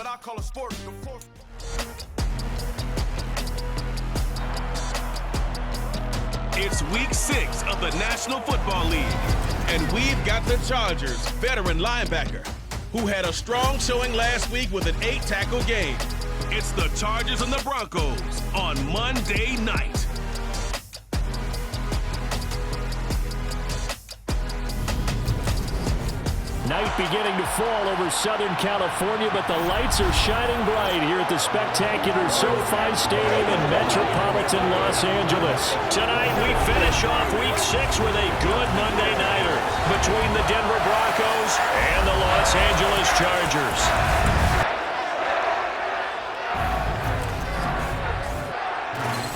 but I call a sport the fourth. It's week 6 of the National Football League, and we've got the Chargers veteran linebacker who had a strong showing last week with an 8-tackle game. It's the Chargers and the Broncos on Monday night. Night beginning to fall over Southern California, but the lights are shining bright here at the spectacular SoFi Stadium in metropolitan Los Angeles. Tonight we finish off Week 6 with a good Monday nighter between the Denver Broncos and the Los Angeles Chargers.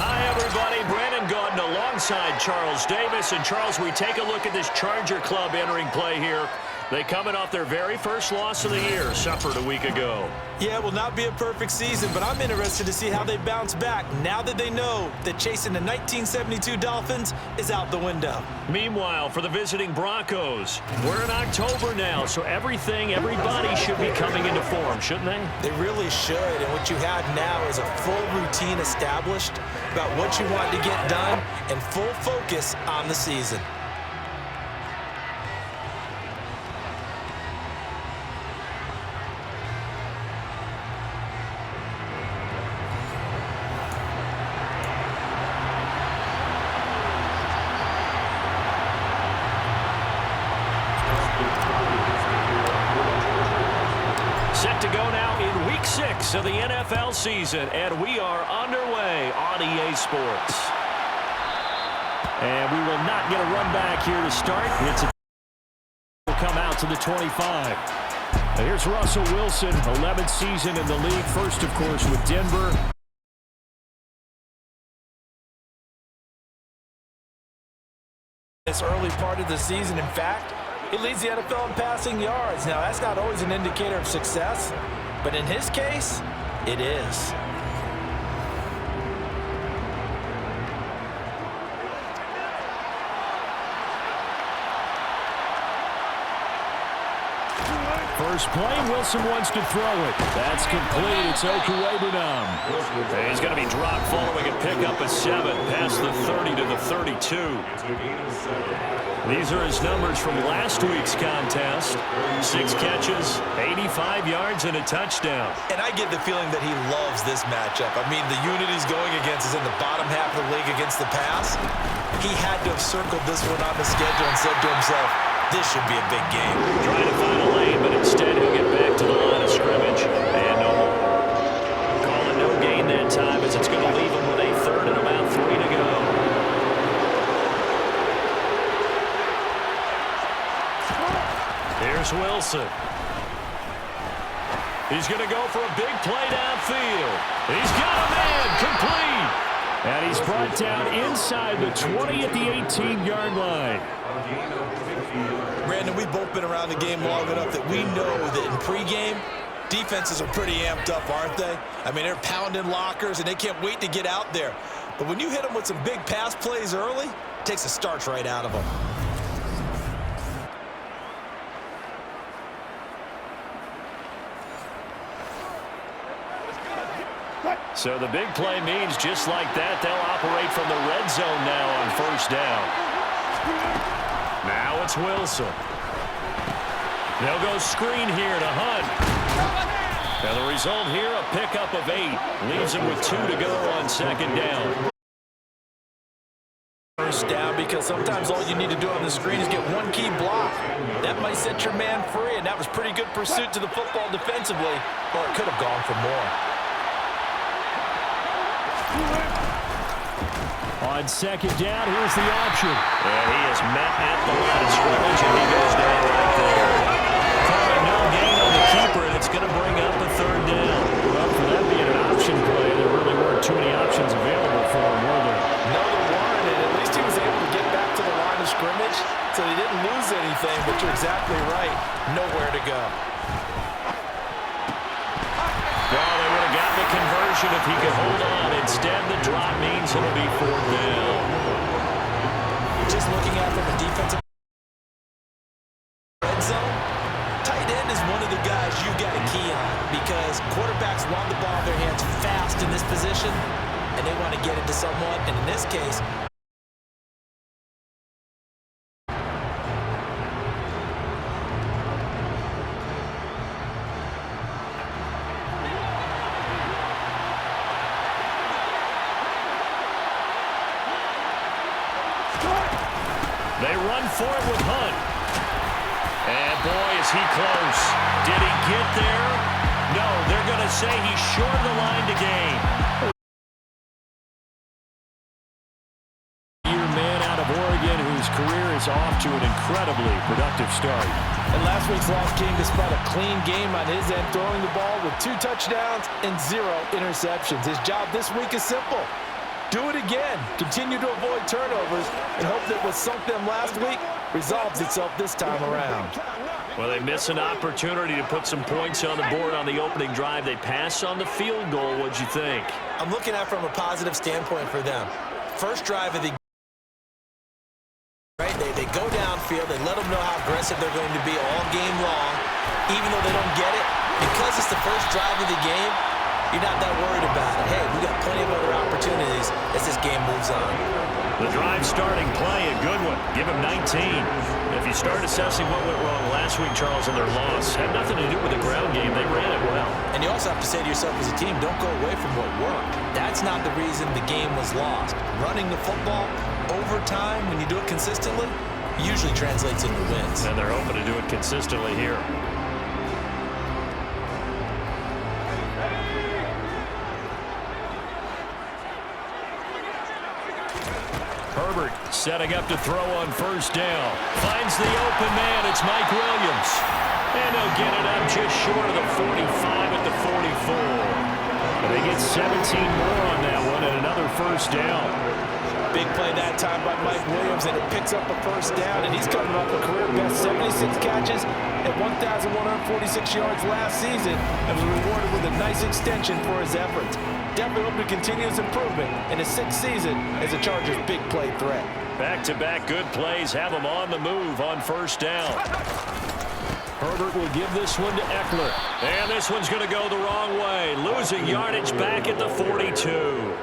Hi everybody, Brandon Gautin alongside Charles Davis. And Charles, we take a look at this Charger club entering play here. They coming off their very first loss of the year, suffered a week ago. Yeah, it will not be a perfect season, but I'm interested to see how they bounce back now that they know that chasing the 1972 Dolphins is out the window. Meanwhile, for the visiting Broncos, we're in October now, so everybody should be coming into form, shouldn't they? They really should, and what you have now is a full routine established about what you want to get done and full focus on the season. Set to go now in Week 6 of the NFL season, and we are underway on EA Sports. And we will not get a run back here to start. Will come out to the 25. And here's Russell Wilson, 11th season in the league. First, of course, with Denver. This early part of the season, in fact, he leads the NFL in passing yards. Now, that's not always an indicator of success, but in his case, it is. First play, Wilson wants to throw it. That's complete. It's Okuwebunam. He's going to be dropped following a pickup of 7 past the 30 to the 32. These are his numbers from last week's contest. 6 catches, 85 yards, and a touchdown. And I get the feeling that he loves this matchup. I mean, the unit he's going against is in the bottom half of the league against the pass. He had to have circled this one on the schedule and said to himself, this should be a big game. Trying to find a lane, but instead he'll get back to the line of scrimmage. And no more. Calling no gain that time as it's going to leave him with a third and about 3 to go. Here's Wilson. He's going to go for a big play downfield. He's got a man complete. And he's brought down inside the 20 at the 18-yard line. Brandon, we've both been around the game long enough that we know that in pregame, defenses are pretty amped up, aren't they? I mean, they're pounding lockers, and they can't wait to get out there. But when you hit them with some big pass plays early, it takes the starch right out of them. So the big play means just like that, they'll operate from the red zone now on first down. Now it's Wilson. They'll go screen here to Hunt. And the result here, a pickup of 8. Leaves him with 2 to go on second down. First down, because sometimes all you need to do on the screen is get one key block. That might set your man free, and that was pretty good pursuit to the football defensively, or it could have gone for more. On second down, here's the option. And he is met at the line of scrimmage, and he goes down right there. Calling no gain on the keeper, and it's going to bring up a third down. Well, for that being an option play, there really weren't too many options available for him, were there? No, there weren't, and at least he was able to get back to the line of scrimmage, so he didn't lose anything, but you're exactly right. Nowhere to go. Well, they would have gotten the conversion if he could hold on. Instead, the drop means it'll be 4th down. Just looking at from a defensive red zone, tight end is one of the guys you got to key on because Quarterbacks want the ball in their hands fast in this position, and they want to get it to someone, and in this case, they run for it with Hunt. And boy, is he close. Did he get there? No, they're going to say he's short of the line to gain. Man out of Oregon whose career is off to an incredibly productive start. And last week's loss came despite a clean game on his end, throwing the ball with 2 touchdowns and 0 interceptions. His job this week is simple. Do it again. Continue to avoid turnovers and hope that what sunk them last week resolves itself this time around. Well, they miss an opportunity to put some points on the board on the opening drive. They pass on the field goal. What'd you think? I'm looking at it from a positive standpoint for them. First drive of the They go downfield. They let them know how aggressive they're going to be all game long. Even though they don't get it, because it's the first drive of the game, you're not that worried about it. Hey, we got plenty of other opportunities as this game moves on. The drive starting play, a good one. Give him 19. If you start assessing what went wrong last week, Charles, in their loss, had nothing to do with the ground game. They ran it well. And you also have to say to yourself as a team, don't go away from what worked. That's not the reason the game was lost. Running the football over time, when you do it consistently, usually translates into wins. And they're hoping to do it consistently here. Herbert setting up to throw on first down. Finds the open man. It's Mike Williams. And they'll get it up just short of the 45 at the 44. But they get 17 more on that one and another first down. Big play that time by Mike Williams, and it picks up a first down, and he's coming off a career-best 76 catches at 1,146 yards last season and was rewarded with a nice extension for his efforts. Definitely hope to continue his improvement in his 6th season as a Chargers big play threat. Back-to-back good plays have him on the move on first down. Herbert will give this one to Eckler. And this one's going to go the wrong way. Losing yardage back at the 42.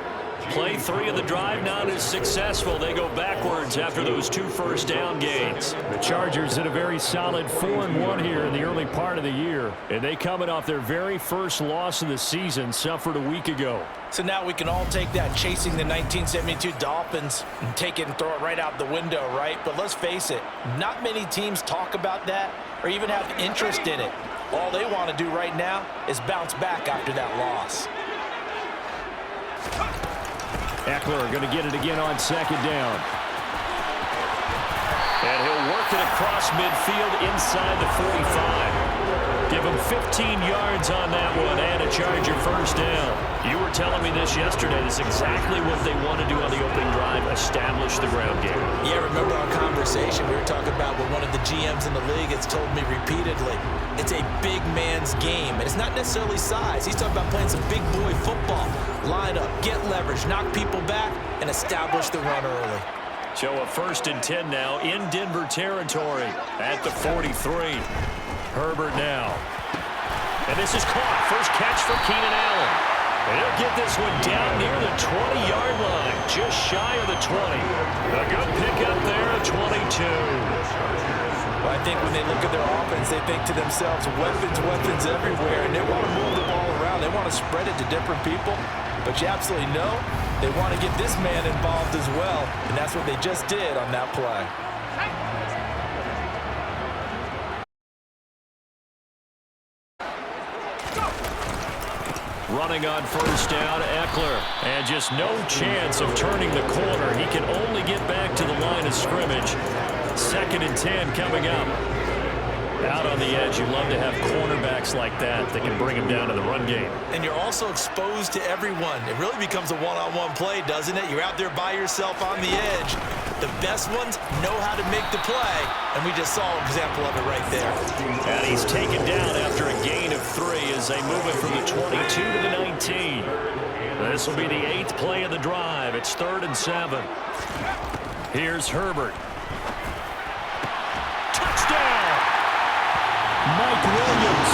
Play 3 of the drive not as successful. They go backwards after those 2 first down gains. The Chargers had a very solid 4-1 here in the early part of the year. And they coming off their very first loss of the season, suffered a week ago. So now we can all take that chasing the 1972 Dolphins and take it and throw it right out the window, right? But let's face it, not many teams talk about that or even have interest in it. All they want to do right now is bounce back after that loss. Eckler going to get it again on second down. And he'll work it across midfield inside the 45. Give him 15 yards on that one and a Charger first down. You were telling me this yesterday. This is exactly what they want to do on the opening drive, establish the ground game. Yeah, remember our conversation. We were talking about what one of the GMs in the league has told me repeatedly. It's a big man's game, and it's not necessarily size. He's talking about playing some big boy football. Line up, get leverage, knock people back, and establish the run early. So a 1st and 10 now in Denver territory at the 43. Herbert now. And this is caught. First catch for Keenan Allen. And he'll get this one down near the 20-yard line, just shy of the 20. A good pickup there at 22. Well, I think when they look at their offense, they think to themselves, weapons everywhere, and they want to move the ball around. They want to spread it to different people. But you absolutely know they want to get this man involved as well, and that's what they just did on that play. Running on first down, Eckler. And just no chance of turning the corner. He can only get back to the line of scrimmage. 2nd and 10 coming up. Out on the edge, you love to have cornerbacks like that can bring him down to the run game. And you're also exposed to everyone. It really becomes a one-on-one play, doesn't it? You're out there by yourself on the edge. The best ones know how to make the play, and we just saw an example of it right there. And he's taken down after a gain of 3 as they move it from the 22 to the 19. This will be the 8th play of the drive. It's 3rd and 7. Here's Herbert. Touchdown! Mike Williams,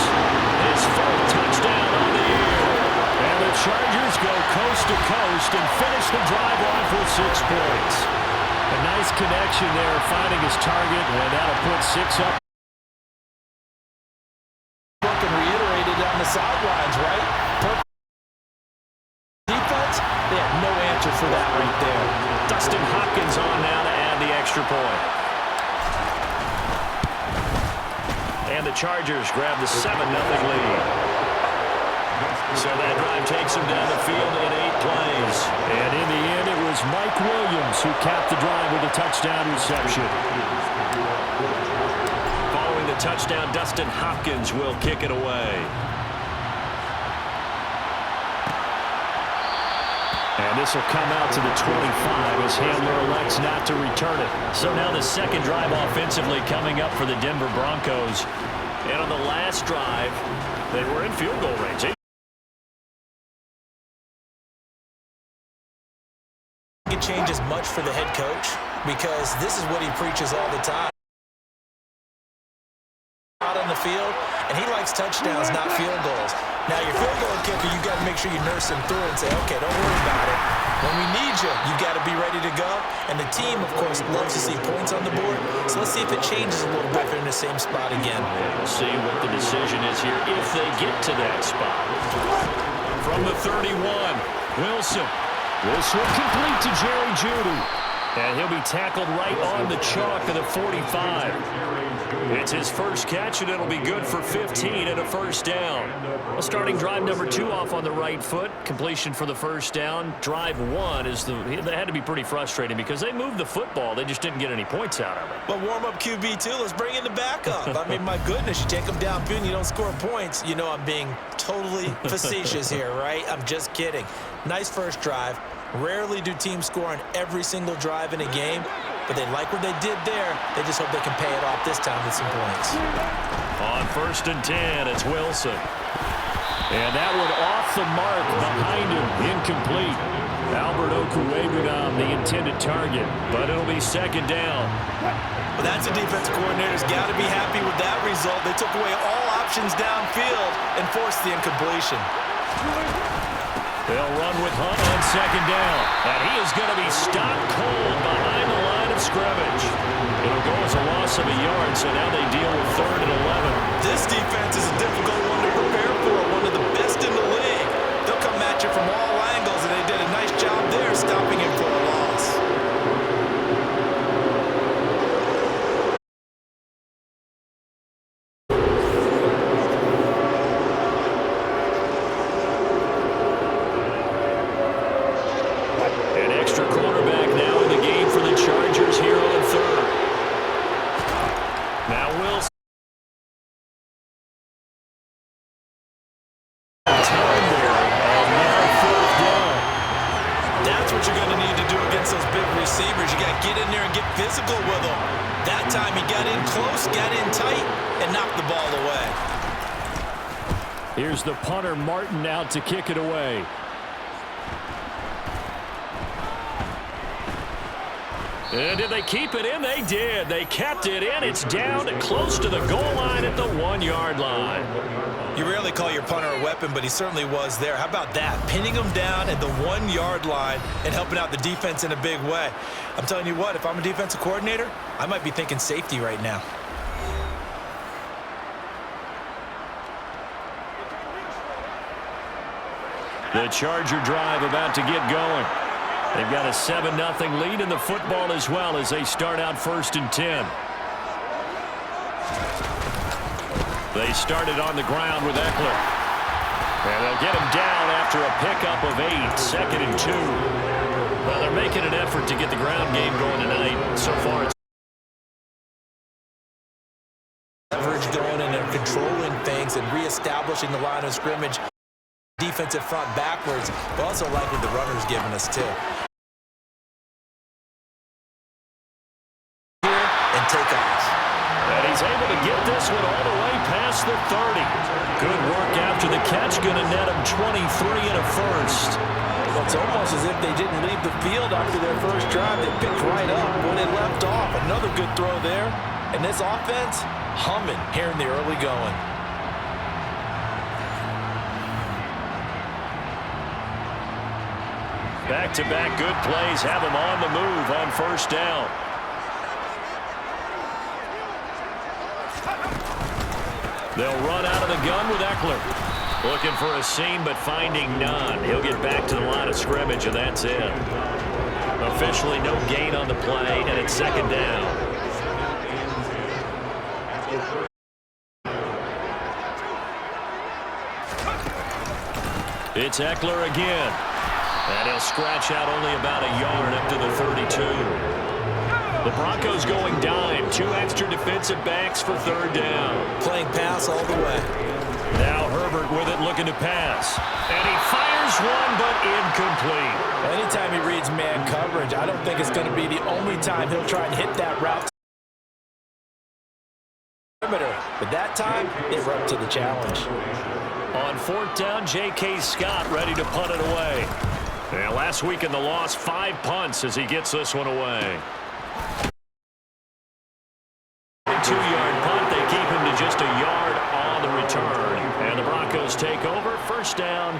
his 4th touchdown on the year. first and finish the drive off with 6 points. A nice connection there, finding his target, and that'll put 6 up. And reiterated on the sidelines, right? Perfect defense, they had no answer for that right there. Dustin Hopkins on now to add the extra point. And the Chargers grab the 7-0 lead. So that drive takes them down the field in 8 plays. And in the end, it was Mike Williams who capped the drive with a touchdown reception. Following the touchdown, Dustin Hopkins will kick it away. And this will come out to the 25 as Handler elects not to return it. So now the second drive offensively coming up for the Denver Broncos. And on the last drive, they were in field goal range. It changes much for the head coach because this is what he preaches all the time. Out on the field, and he likes touchdowns, not field goals. Now, your field goal kicker, you got to make sure you nurse him through and say, okay, don't worry about it. When we need you, you got to be ready to go. And the team, of course, loves to see points on the board. So let's see if it changes a little bit if they're in the same spot again. We'll see what the decision is here if they get to that spot. From the 31, Wilson. This will complete to Jerry Jeudy. And he'll be tackled right on the chalk of the 45. It's his first catch, and it'll be good for 15 and a first down. Well, starting drive number 2 off on the right foot. Completion for the first down. Drive 1 that had to be pretty frustrating because they moved the football. They just didn't get any points out of it. But warm-up QB, too. Let's bring in the backup. I mean, my goodness, you take them downfield and you don't score points. You know I'm being totally facetious here, right? I'm just kidding. Nice first drive. Rarely do teams score on every single drive in a game, but they like what they did there. They just hope they can pay it off this time with some points. On 1st and 10, it's Wilson. And that one off the mark behind him, incomplete. Albert Okwuegbunam, the intended target, but it'll be 2nd down. Well, that's a defensive coordinator's got to be happy with that result. They took away all options downfield and forced the incompletion. They'll run with Hunt on 2nd down. And he is going to be stopped cold behind the line of scrimmage. It'll go as a loss of a yard, so now they deal with 3rd and 11. This defense is a difficult one to prepare for, one of the best in the league. They'll come at you from all angles, and they did a nice job there stopping him for a loss. Here's the punter, Martin, out to kick it away. And did they keep it in? They did. They kept it in. It's down close to the goal line at the 1-yard line. You rarely call your punter a weapon, but he certainly was there. How about that? Pinning him down at the 1-yard line and helping out the defense in a big way. I'm telling you what, if I'm a defensive coordinator, I might be thinking safety right now. The Charger drive about to get going. They've got a 7-0 lead in the football as well as they start out 1st and 10. They started on the ground with Eckler. And they'll get him down after a pickup of 8, 2nd and 2. Well, they're making an effort to get the ground game going tonight. So far, it's leverage going and they're controlling things and reestablishing the line of scrimmage. Defensive front backwards, but also like what the runner's giving us too. Here and take off. And he's able to get this one all the way past the 30. Good work after the catch, going to net him 23 and a first. Well, it's almost as if they didn't leave the field after their first drive. They picked right up when they left off. Another good throw there. And this offense, humming here in the early going. Back-to-back good plays have him on the move on first down. They'll run out of the gun with Eckler. Looking for a seam, but finding none. He'll get back to the line of scrimmage, and that's it. Officially no gain on the play, and it's second down. It's Eckler again. And he'll scratch out only about a yard up to the 32. The Broncos going dime. 2 extra defensive backs for third down. Playing pass all the way. Now Herbert with it, looking to pass. And he fires one, but incomplete. Anytime he reads man coverage, I don't think it's going to be the only time he'll try and hit that route. But that time, they were up to the challenge. On fourth down, J.K. Scott ready to punt it away. And last week in the loss, 5 punts as he gets this one away. 2-yard punt. They keep him to just a yard on the return. And the Broncos take over. First down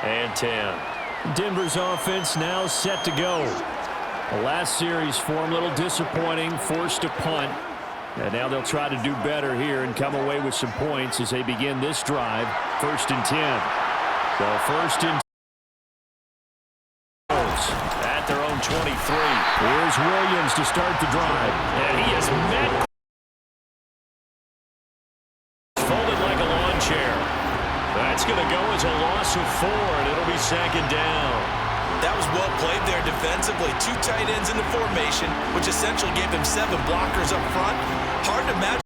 and 10. Denver's offense now set to go. The last series for him, a little disappointing, forced to punt. And now they'll try to do better here and come away with some points as they begin this drive. First and 10. So first and 10 at their own 23. Here's Williams to start the drive. And he is met. Folded like a lawn chair. That's going to go as a loss of 4, and it'll be second down. That was well played there defensively. 2 tight ends in the formation, which essentially gave them 7 blockers up front. Hard to imagine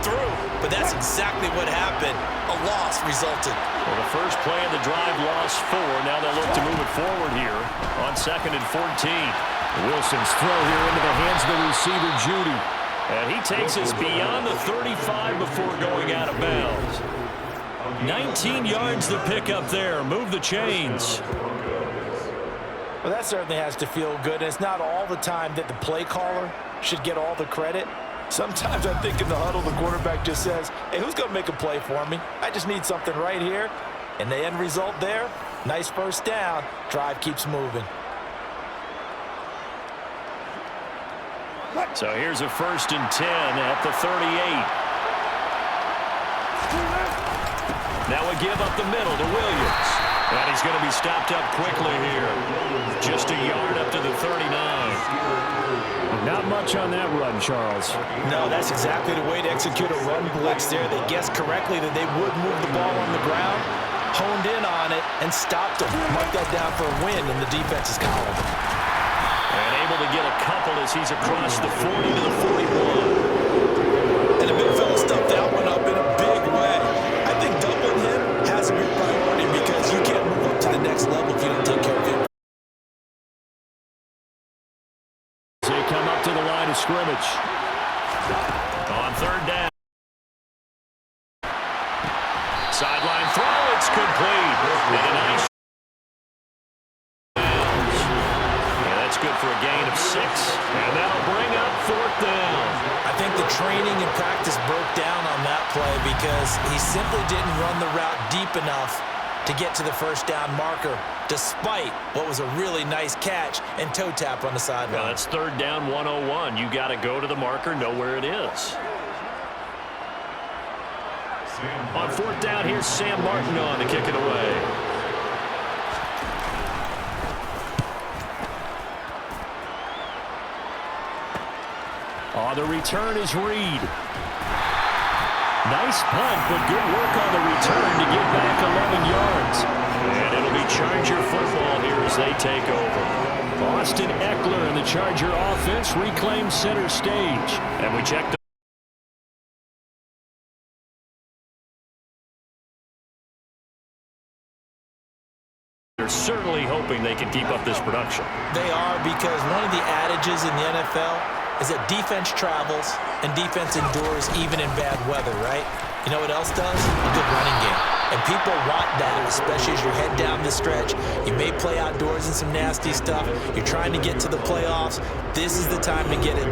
through, but that's exactly what happened. A loss resulted. Well, the first play of the drive lost 4. Now they'll look to move it forward here on second and 14. Wilson's throw here into the hands of the receiver, Judy. And he takes us beyond the 35 before going out of bounds. 19 yards to pick up there. Move the chains. Well, that certainly has to feel good. And it's not all the time that the play caller should get all the credit. Sometimes I think in the huddle, the quarterback just says, hey, who's going to make a play for me? I just need something right here. And the end result there, nice first down. Drive keeps moving. So here's a first and 10 at the 38. Now a give up the middle to Williams. And he's going to be stopped up quickly here. Just a yard up to the 39. Not much on that run, Charles. No, that's exactly the way to execute a run blitz there. They guessed correctly that they would move the ball on the ground, honed in on it, and stopped them. Mark that down for a win in the defense's column. And able to get a couple as he's across the 40 to the 41. And the big fella stuffed that one up in a big way. I think doubling him has to be a priority because you can't move up to the next level if you don't take care of him. They come up to the line of scrimmage. On third down. Sideline throw, it's complete. And a nice. Yeah, that's good for a gain of 6. And that'll bring up fourth down. I think the training and practice broke down on that play because he simply didn't run the route deep enough to get to the first down marker, despite what was a really nice catch and toe tap on the sideline. Well, that's third down 101. You got to go to the marker, know where it is. On fourth down, here's Sam Martin on to kick it away. On the return is Reed. Nice punt, but good work on the return to get back 11 yards. And it'll be Charger football here as they take over. Austin Eckler and the Charger offense reclaim center stage. And we check the They're certainly hoping they can keep up this production. They are, because one of the adages in the NFL is that defense travels and defense endures even in bad weather, right? You know what else does? A good running game. And people want that, especially as you head down the stretch. You may play outdoors in some nasty stuff. You're trying to get to the playoffs. This is the time to get it.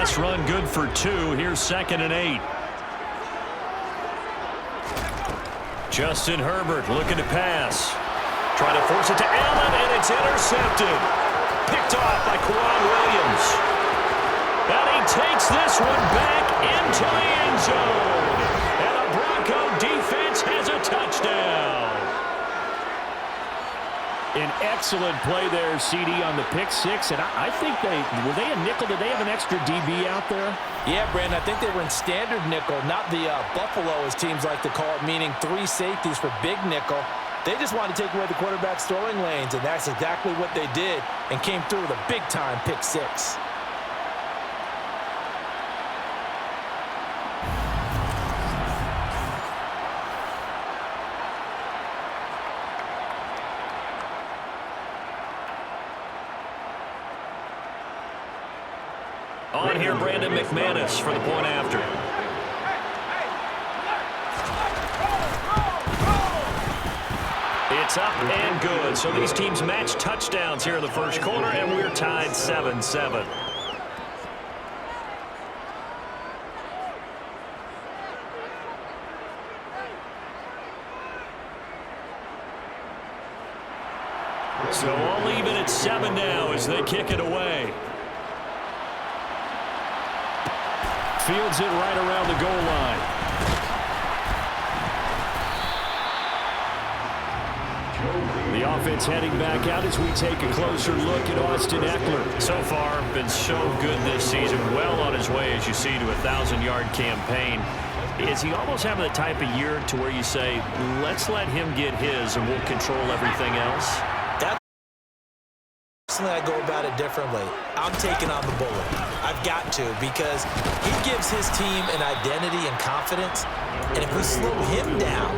This run good for 2. Here's 2nd and 8. Justin Herbert looking to pass. Trying to force it to Allen, and it's intercepted. Picked off by Quan Williams. And he takes this one back into the end zone. And the Bronco defense has a touchdown. An excellent play there, CD, on the pick six. And I think were they a nickel? Did they have an extra DB out there? Yeah, Brandon, I think they were in standard nickel, not the Buffalo, as teams like to call it, meaning 3 safeties for big nickel. They just wanted to take away the quarterback's throwing lanes, and that's exactly what they did and came through with a big-time pick six. On here, Brandon McManus for the point after. It's up and good. So these teams match touchdowns here in the first quarter, and we're tied 7-7. So all even at 7 now as they kick it away. Fields it right around the goal line. The offense heading back out as we take a closer look at Austin Eckler. So far, been so good this season. Well on his way, as you see, to a 1,000-yard campaign. Is he almost having the type of year to where you say, let's let him get his and we'll control everything else? Personally, I go about it differently. I'm taking on the bullet. I've got to, because he gives his team an identity and confidence. And if we slow him down,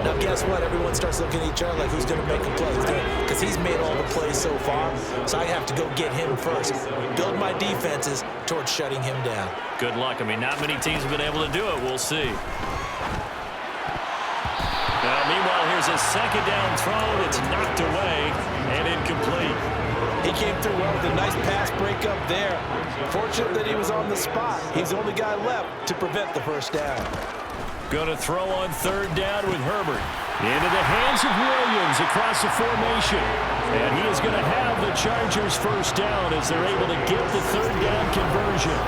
now guess what? Everyone starts looking at each other like, who's going to make a play? Because he's made all the plays so far. So I have to go get him first. Build my defenses towards shutting him down. Good luck. I mean, not many teams have been able to do it. We'll see. Now, meanwhile, here's a second down throw that's knocked away and incomplete. He came through well with a nice pass breakup there. Fortunate that he was on the spot. He's the only guy left to prevent the first down. Going to throw on 3rd down with Herbert. Into the hands of Williams across the formation. And he is going to have the Chargers first down as they're able to get the 3rd down conversion.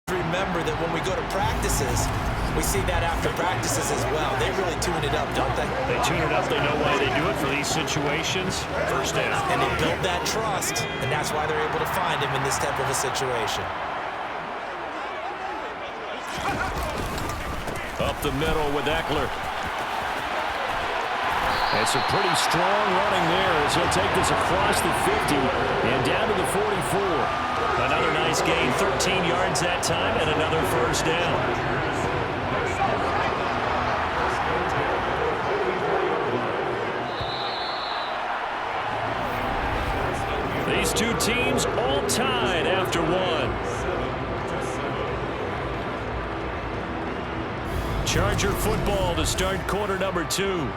Remember that when we go to practices, we see that after practices as well. They really tune it up, don't they? They tune it up. They know why they do it for these situations. First down. And they build that trust, and that's why they're able to find him in this type of a situation. Up the middle with Eckler. It's a pretty strong running there as he'll take this across the 50 and down to the 44. Another nice gain, 13 yards that time, and another first down. These two teams all tied after one. Charger football to start quarter number 2.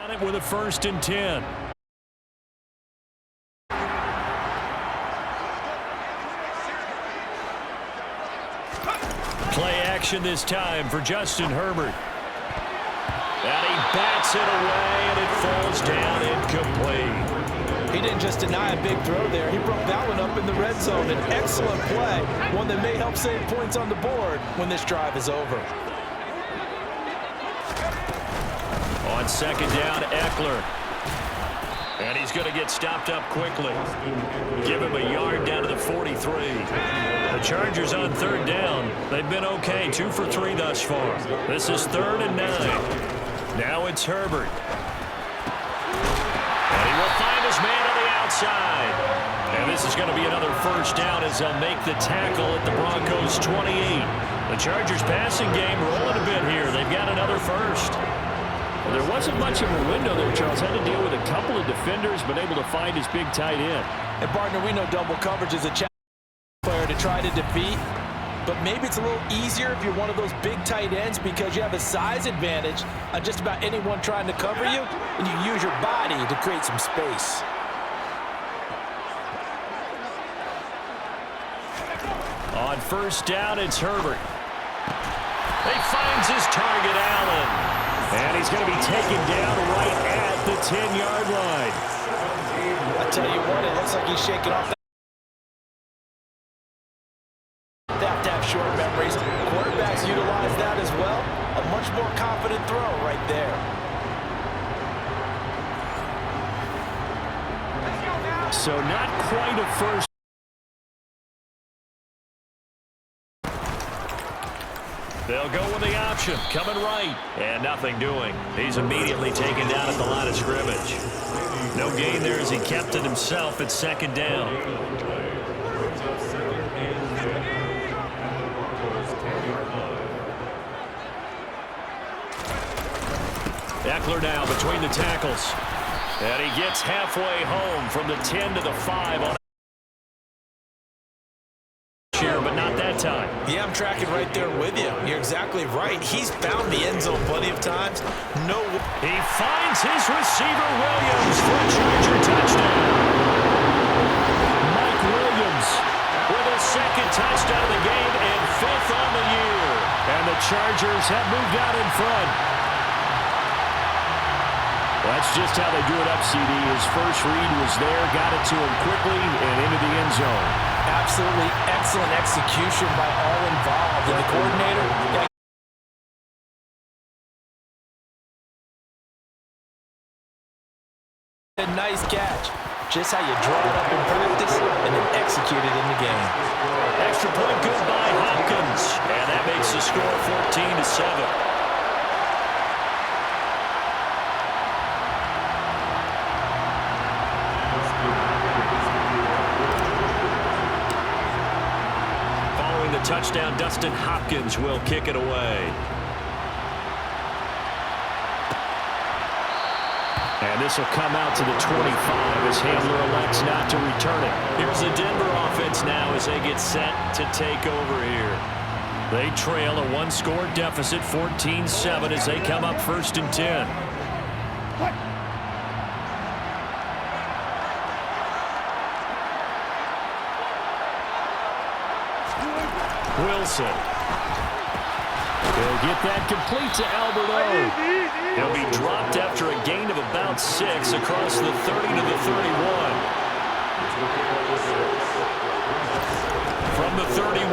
got it with a 1st and 10. Play action this time for Justin Herbert. And he bats it away, and it falls down incomplete. He didn't just deny a big throw there. He broke that one up in the red zone. An excellent play, one that may help save points on the board when this drive is over. On 2nd down, Eckler. And he's going to get stopped up quickly. Give him a yard down to the 43. The Chargers on 3rd down. They've been okay, 2 for 3 thus far. This is 3rd and 9. Now it's Herbert. And he will find his man on the outside. And this is going to be another 1st down as they'll make the tackle at the Broncos 28. The Chargers passing game rolling a bit here. They've got another 1st. Well, there wasn't much of a window there, Charles. Had to deal with a couple of defenders, but able to find his big tight end. And, partner, we know double coverage is a challenge player to try to defeat. But maybe it's a little easier if you're one of those big tight ends because you have a size advantage on just about anyone trying to cover you, and you use your body to create some space. On 1st down, it's Herbert. He finds his target, Allen. And he's going to be taken down right at the 10-yard line. I tell you what, it looks like he's shaking off. They have to have short memories. Quarterbacks utilize that as well. A much more confident throw right there. So not quite a 1st. They'll go with the option, coming right, and nothing doing. He's immediately taken down at the line of scrimmage. No gain there as he kept it himself at 2nd down. Eckler now between the tackles. And he gets halfway home from the 10 to the 5 on but not that time. Yeah, I'm tracking right there with you. You're exactly right. He's found the end zone plenty of times. No. He finds his receiver, Williams, for a Charger touchdown. Mike Williams with his 2nd touchdown of the game and 5th on the year. And the Chargers have moved out in front. That's just how they do it up, CD. His first read was there, got it to him quickly, and into the end zone. Absolutely excellent execution by all involved. And the coordinator, a nice catch. Just how you draw it up in practice and then execute it in the game. Extra point good by Hopkins. And that makes the score 14-7. Touchdown, Dustin Hopkins will kick it away. And this will come out to the 25 as Handler elects not to return it. Here's the Denver offense now as they get set to take over here. They trail a 1-score deficit, 14-7 as they come up 1st and 10. Wilson. He'll get that complete to Alberto. He'll be dropped after a gain of about 6 across the 30 to the 31. From the 31,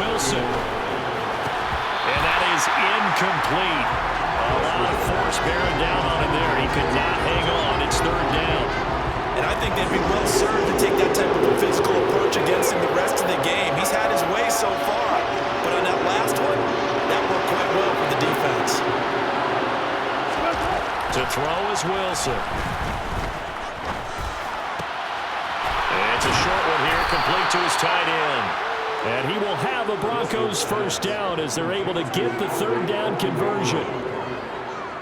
Wilson. And that is incomplete. A lot of force bearing down on him there. He could not hang on. It's 3rd down. And I think they'd be well served to take that type of a physical approach against him the rest of the game. He's had his way so far, but on that last one, that worked quite well for the defense. To throw is Wilson. And it's a short one here, complete to his tight end. And he will have a Broncos 1st down as they're able to get the 3rd down conversion.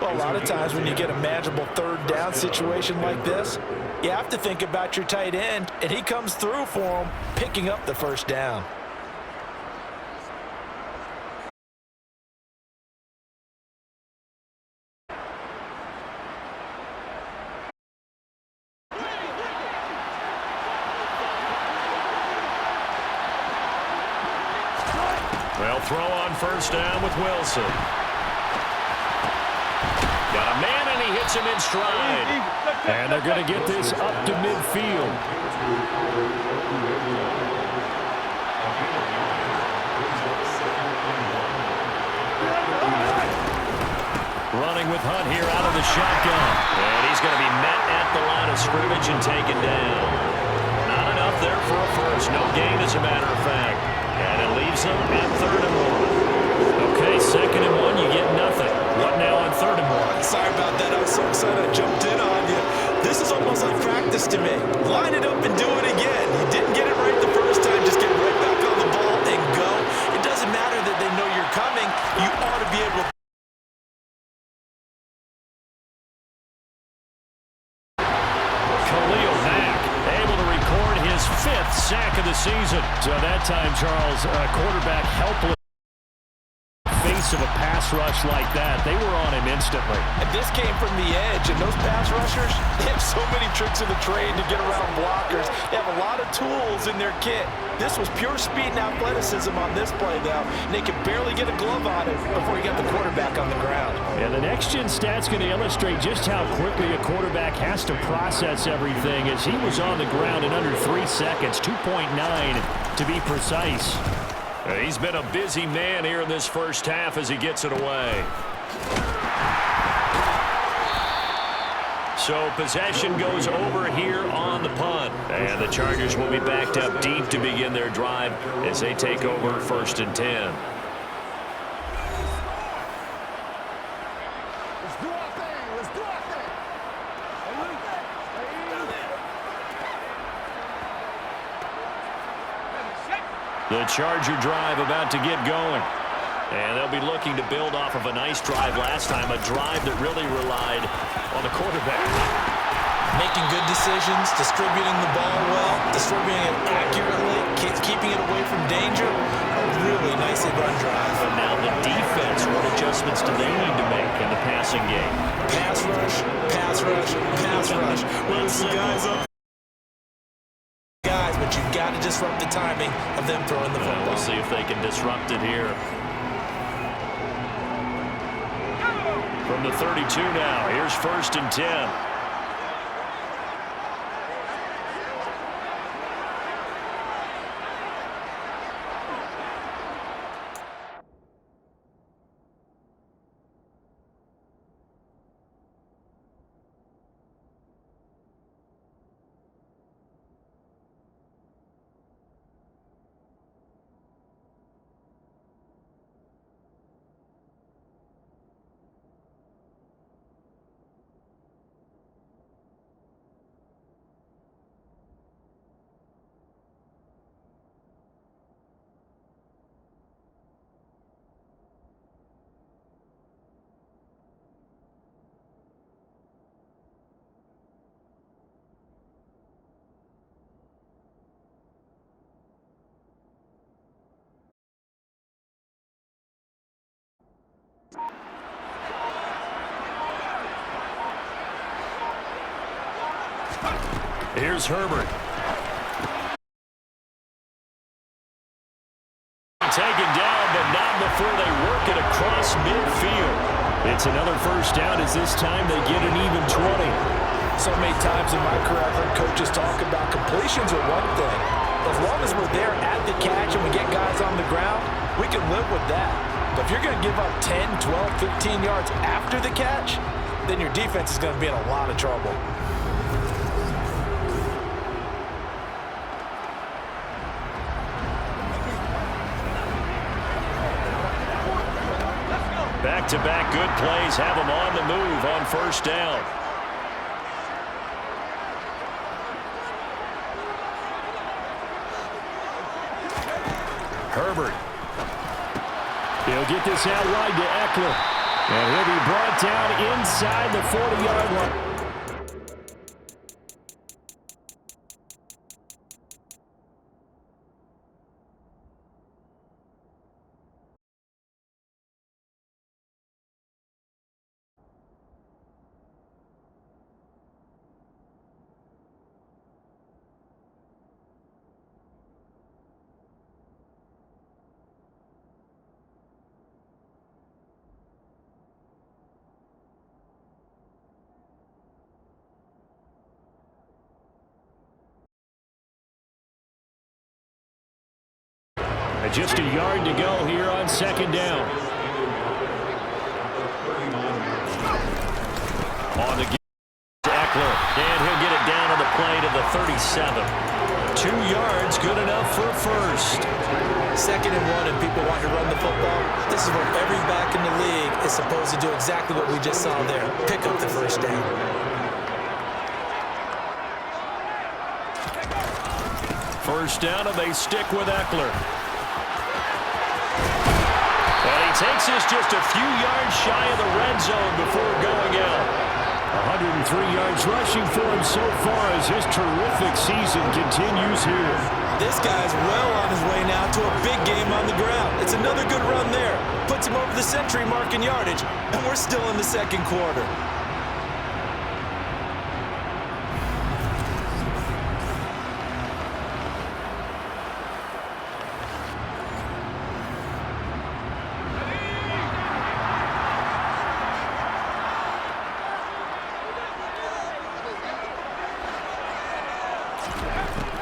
Well, a lot of times when you get a manageable 3rd down situation like this, you have to think about your tight end, and he comes through for him, picking up the 1st down. They'll throw on first down with Wilson. Got a man, and he hits him in stride. And they're going to get this up to midfield. Running with Hunt here out of the shotgun. And he's going to be met at the line of scrimmage and taken down. Not enough there for a first. No gain, as a matter of fact. And it leaves them at 3rd and 1. Okay, 2nd and 1, you get nothing. What now on 3rd and 1? Sorry about that. I was so excited I jumped in on you. This is almost like practice to me. Line it up and do it again. You didn't get it right the first time. Just get right back on the ball and go. It doesn't matter that they know you're coming. You ought to be able to. Khalil Mack able to record his 5th sack of the season. So that time, Charles, quarterback helpless. Face of a pass rush like that, they were on him instantly. And this came from the edge, and those pass rushers, they have so many tricks in the trade to get around blockers. They have a lot of tools in their kit. This was pure speed and athleticism on this play, though. And they could barely get a glove on it before he got the quarterback on the ground. And the next-gen stat's going to illustrate just how quickly a quarterback has to process everything, as he was on the ground in under 3 seconds, 2.9 to be precise. He's been a busy man here in this first half as he gets it away. So possession goes over here on the punt. And the Chargers will be backed up deep to begin their drive as they take over 1st and 10. The Charger drive about to get going. And they'll be looking to build off of a nice drive last time, a drive that really relied on the quarterback. Making good decisions, distributing the ball well, distributing it accurately, keeping it away from danger. A really nicely run drive. But now the defense, what adjustments do they need to make in the passing game? Pass rush, pass rush, pass rush. Once the guys up. But you've got to disrupt the timing of them throwing the football. We'll see if they can disrupt it here. From the 32 now, here's 1st and 10. Here's Herbert. Taken down, but not before they work it across midfield. It's another first down as this time they get an even 20. So many times in my career, I've heard coaches talk about completions are one thing. As long as we're there at the catch and we get guys on the ground, we can live with that. But if you're going to give up 10, 12, 15 yards after the catch, then your defense is going to be in a lot of trouble. Back-to-back good plays have them on the move on first down. Herbert. He'll get this out wide to Eckler. And he'll be brought down inside the 40-yard line. With just a yard to go here on second down. On the Eckler, and he'll get it down on the play to the 37. 2 yards, good enough for a first. 2nd and 1, and people want to run the football. This is what every back in the league is supposed to do, exactly what we just saw there. Pick up the first down. First down, and they stick with Eckler. And he takes us just a few yards shy of the red zone before going out. 103 yards rushing for him so far as his terrific season continues here. This guy's well on his way now to a big game on the ground. It's another good run there. Puts him over the century mark in yardage, and we're still in the second quarter.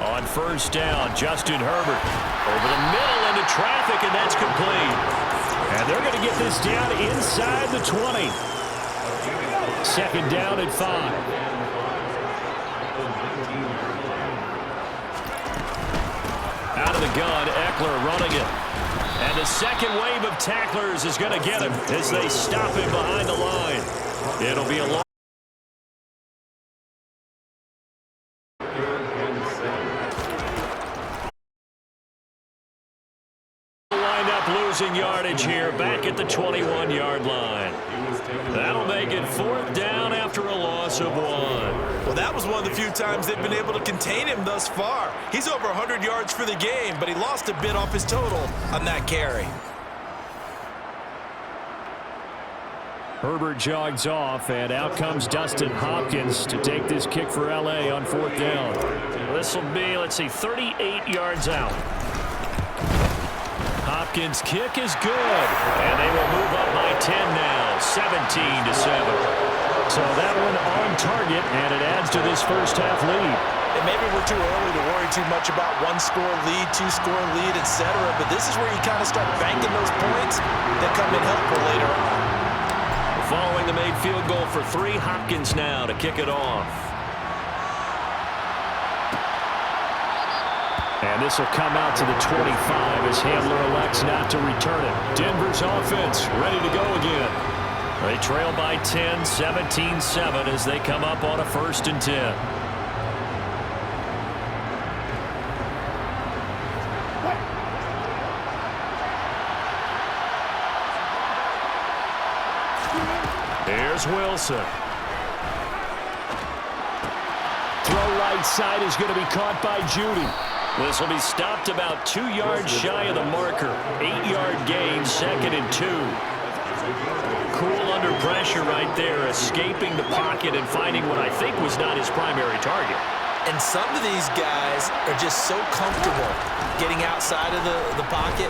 On first down, Justin Herbert over the middle into traffic, and that's complete. And they're going to get this down inside the 20. Second down at 5. Out of the gun, Eckler running it. And the second wave of tacklers is going to get him as they stop him behind the line. It'll be a long losing yardage here back at the 21-yard line. That'll make it 4th down after a loss of 1. Well, that was one of the few times they've been able to contain him thus far. He's over 100 yards for the game, but he lost a bit off his total on that carry. Herbert jogs off, and out comes Dustin Hopkins to take this kick for L.A. on 4th down. This will be, 38 yards out. Hopkins' kick is good, and they will move up by 10 now, 17-7. So that one on target, and it adds to this first half lead. And maybe we're too early to worry too much about 1-score lead, 2-score lead, etc. But this is where you kind of start banking those points that come in helpful later on. Following the made field goal for 3, Hopkins now to kick it off. And this will come out to the 25 as Handler elects not to return it. Denver's offense ready to go again. They trail by 10, 17-7 as they come up on a 1st and 10. Here's Wilson. Throw right side is going to be caught by Judy. This will be stopped about 2 yards shy of the marker. 8-yard gain, 2nd and 2. Cool under pressure right there, escaping the pocket and finding what I think was not his primary target. And some of these guys are just so comfortable getting outside of the pocket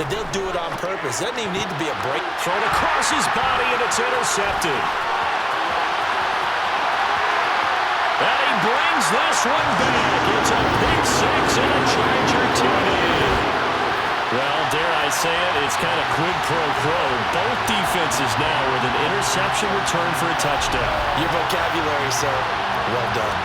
that they'll do it on purpose. Doesn't even need to be a break. Thrown across his body, and it's intercepted. And he brings this one back. It's a pick 6 and a Charger tune-in. Well, dare I say it, it's kind of quid pro quo. Both defenses now with an interception return for a touchdown. Your vocabulary, sir. Well done.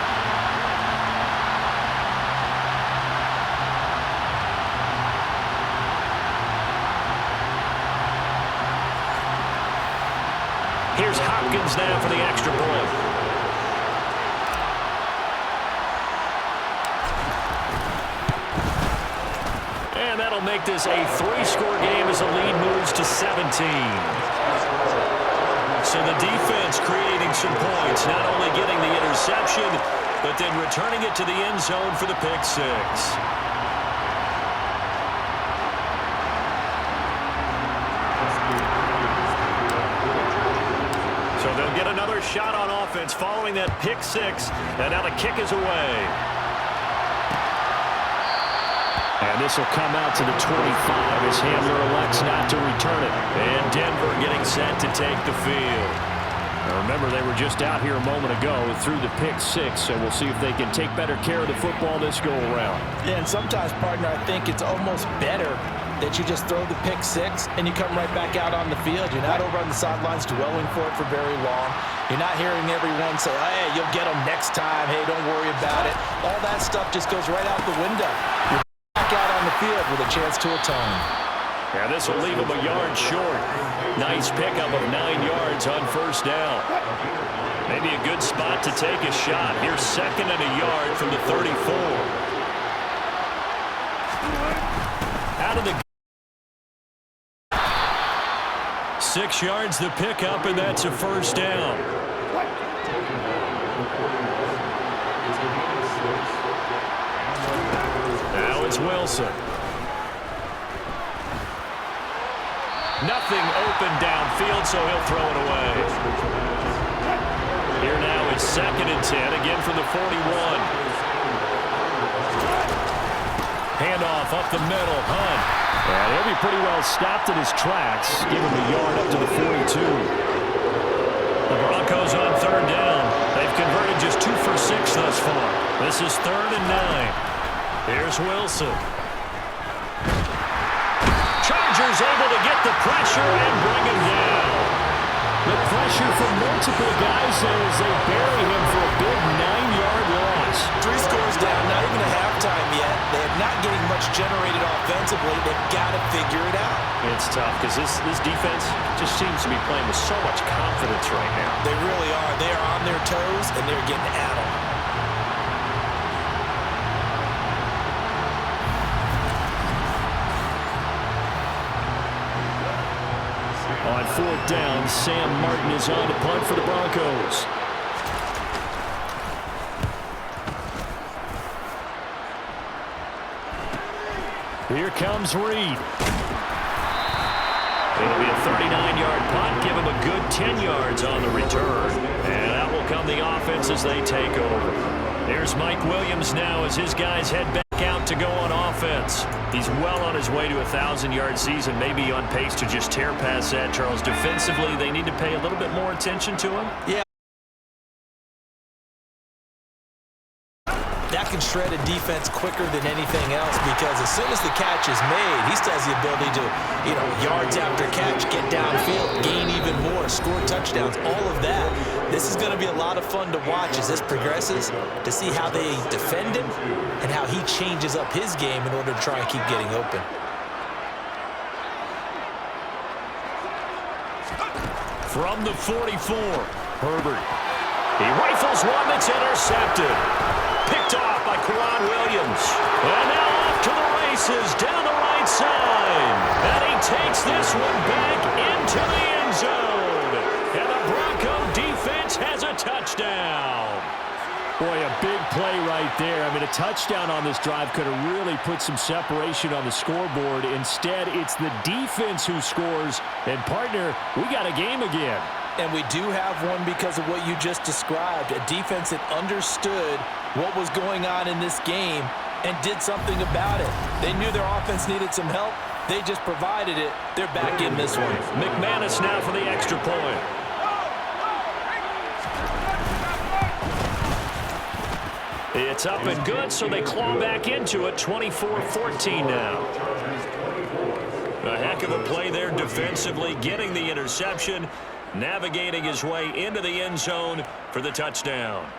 Here's Hopkins now for the extra point. And that'll make this a 3-score game as the lead moves to 17. So the defense creating some points, not only getting the interception, but then returning it to the end zone for the pick 6. So they'll get another shot on offense following that pick 6, and now the kick is away. And this will come out to the 25 as Handler elects not to return it. And Denver getting set to take the field. Now remember, they were just out here a moment ago through the pick 6, so we'll see if they can take better care of the football this go-around. Yeah, and sometimes, partner, I think it's almost better that you just throw the pick six and you come right back out on the field. You're not over on the sidelines dwelling for it for very long. You're not hearing everyone say, hey, you'll get them next time. Hey, don't worry about it. All that stuff just goes right out the window. You're back out on the field with a chance to atone. Yeah, this will leave him a yard short. Nice pickup of 9 yards on first down. Maybe a good spot to take a shot. Here's 2nd and a yard from the 34. Out of the 6 yards the pickup, and that's a first down. Now it's Wilson. Nothing open downfield, so he'll throw it away. Here now it's 2nd and 10, again from the 41. Handoff up the middle, Hunt. And he'll be pretty well stopped in his tracks. Give him a yard up to the 42. The Broncos on 3rd down. They've converted just 2 for 6 thus far. This is 3rd and 9. Here's Wilson. Chargers able to get the pressure and bring him down. The pressure from multiple guys as they bury him for a big 9-yard loss. 3 scores down, not even a halftime yet. They are not getting much generated offensively. They've got to figure it out. It's tough because this defense just seems to be playing with so much confidence right now. They really are. They are on their toes, and they're getting at them. On 4th down, Sam Martin is on to punt for the Broncos. Here comes Reed. It'll be a 39-yard punt. Give him a good 10 yards on the return. And out will come the offense as they take over. There's Mike Williams now as his guys head back out to go on offense. He's well on his way to a 1,000-yard season, maybe on pace to just tear past that, Charles. Defensively, they need to pay a little bit more attention to him. Yeah. That can shred a defense quicker than anything else because as soon as the catch is made, he still has the ability to, yards after catch, get downfield, gain even more, score touchdowns, all of that. This is going to be a lot of fun to watch as this progresses, to see how they defend him and how he changes up his game in order to try and keep getting open. From the 44, Herbert. He rifles one that's intercepted. Picked off by Quran Williams. And now off to the races down the right side. And he takes this one back into the end zone. And the Bronco defense has a touchdown. Boy, a big play right there. I mean, a touchdown on this drive could have really put some separation on the scoreboard. Instead, it's the defense who scores. And, partner, we got a game again. And we do have one because of what you just described. A defense that understood what was going on in this game and did something about it. They knew their offense needed some help. They just provided it. They're back in this one. McManus now for the extra point. It's up and good, so they claw back into it. 24-14 now. A heck of a play there defensively, getting the interception, navigating his way into the end zone for the touchdown.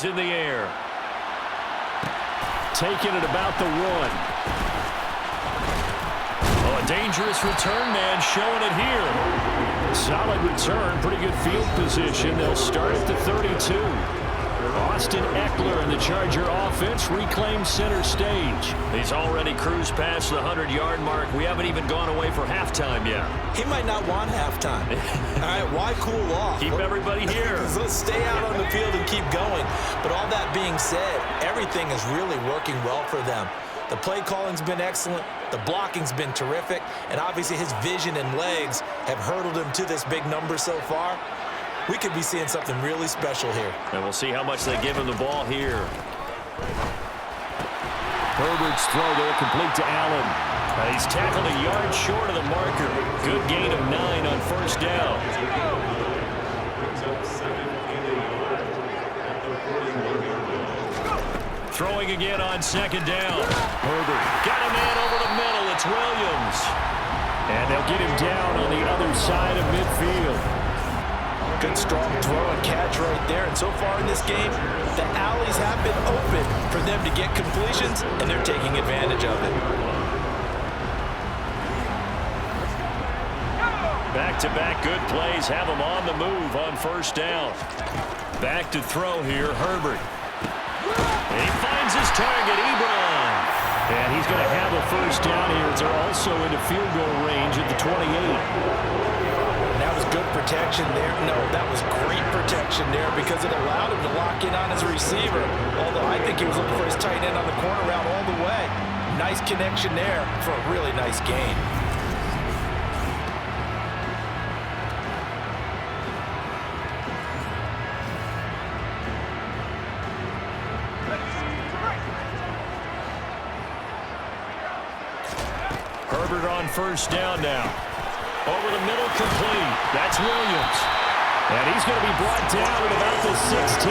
In the air. Taking it about the 1. Oh, a dangerous return man showing it here. Solid return, pretty good field position. They'll start at the 32. Austin Eckler and the Charger offense reclaim center stage. He's already cruised past the 100-yard mark. We haven't even gone away for halftime yet. He might not want halftime. All right, why cool off? Keep everybody here. Let's stay out on the field and keep going. But all that being said, everything is really working well for them. The play calling's been excellent. The blocking's been terrific. And obviously his vision and legs have hurdled him to this big number so far. We could be seeing something really special here. And we'll see how much they give him the ball here. Herbert's throw there complete to Allen. He's tackled a yard short of the marker. Good gain of 9 on first down. Throwing again on second down. Herbert got a man over the middle. It's Williams. And they'll get him down on the other side of midfield. Good strong throw and catch right there. And so far in this game, the alleys have been open for them to get completions, and they're taking advantage of it. Back-to-back good plays have him on the move on first down. Back to throw here, Herbert. And he finds his target, Ebron. And he's going to have a first down here. They're also into field goal range at the 28. That was good protection there. No, that was great protection there because it allowed him to lock in on his receiver. Although I think he was looking for his tight end on the corner route all the way. Nice connection there for a really nice gain. Herbert on first down now. Over the middle, complete. That's Williams. And he's going to be brought down at about the 16.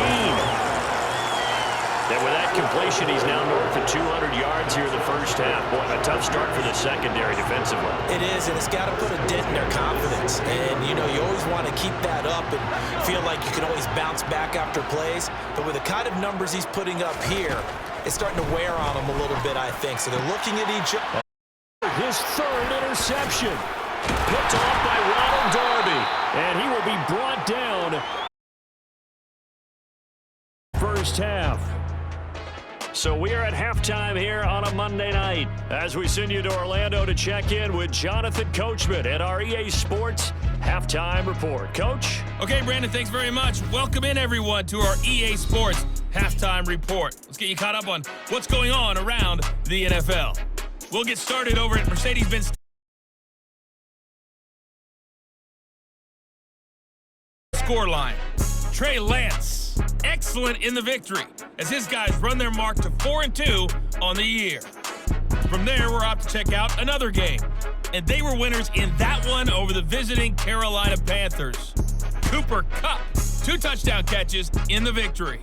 And with that completion, he's now north of 200 yards here in the first half. Boy, a tough start for the secondary defensively. It is, and it's got to put a dent in their confidence. And, you know, you always want to keep that up and feel like you can always bounce back after plays. But with the kind of numbers he's putting up here, it's starting to wear on them a little bit, I think. So they're looking at each other. His third interception. Picked off by Ronald Darby. And he will be brought down first half. So we are at halftime here on a Monday night as we send you to Orlando to check in with Jonathan Coachman at our EA Sports Halftime Report. Coach? Okay, Brandon, thanks very much. Welcome in, everyone, to our EA Sports Halftime Report. Let's get you caught up on what's going on around the NFL. We'll get started over at Mercedes-Benz scoreline. Trey Lance, excellent in the victory as his guys run their mark to 4-2 on the year. From there, we're off to check out another game, and they were winners in that one over the visiting Carolina Panthers. Cooper Kupp, 2 touchdown catches in the victory.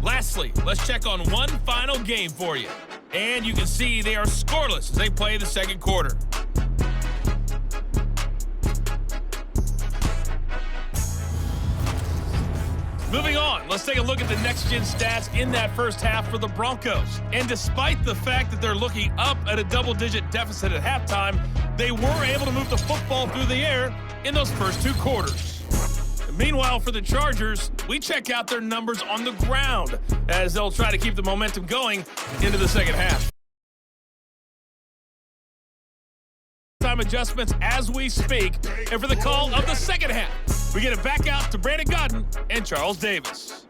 Lastly, let's check on one final game for you. And you can see they are scoreless as they play the second quarter. Moving on, let's take a look at the next-gen stats in that first half for the Broncos. And despite the fact that they're looking up at a double-digit deficit at halftime, they were able to move the football through the air in those first 2 quarters. Meanwhile, for the Chargers, we check out their numbers on the ground as they'll try to keep the momentum going into the second half. Time adjustments as we speak, and for the call of the second half, we get it back out to Brandon Godden and Charles Davis.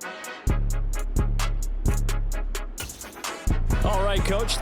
All right, Coach.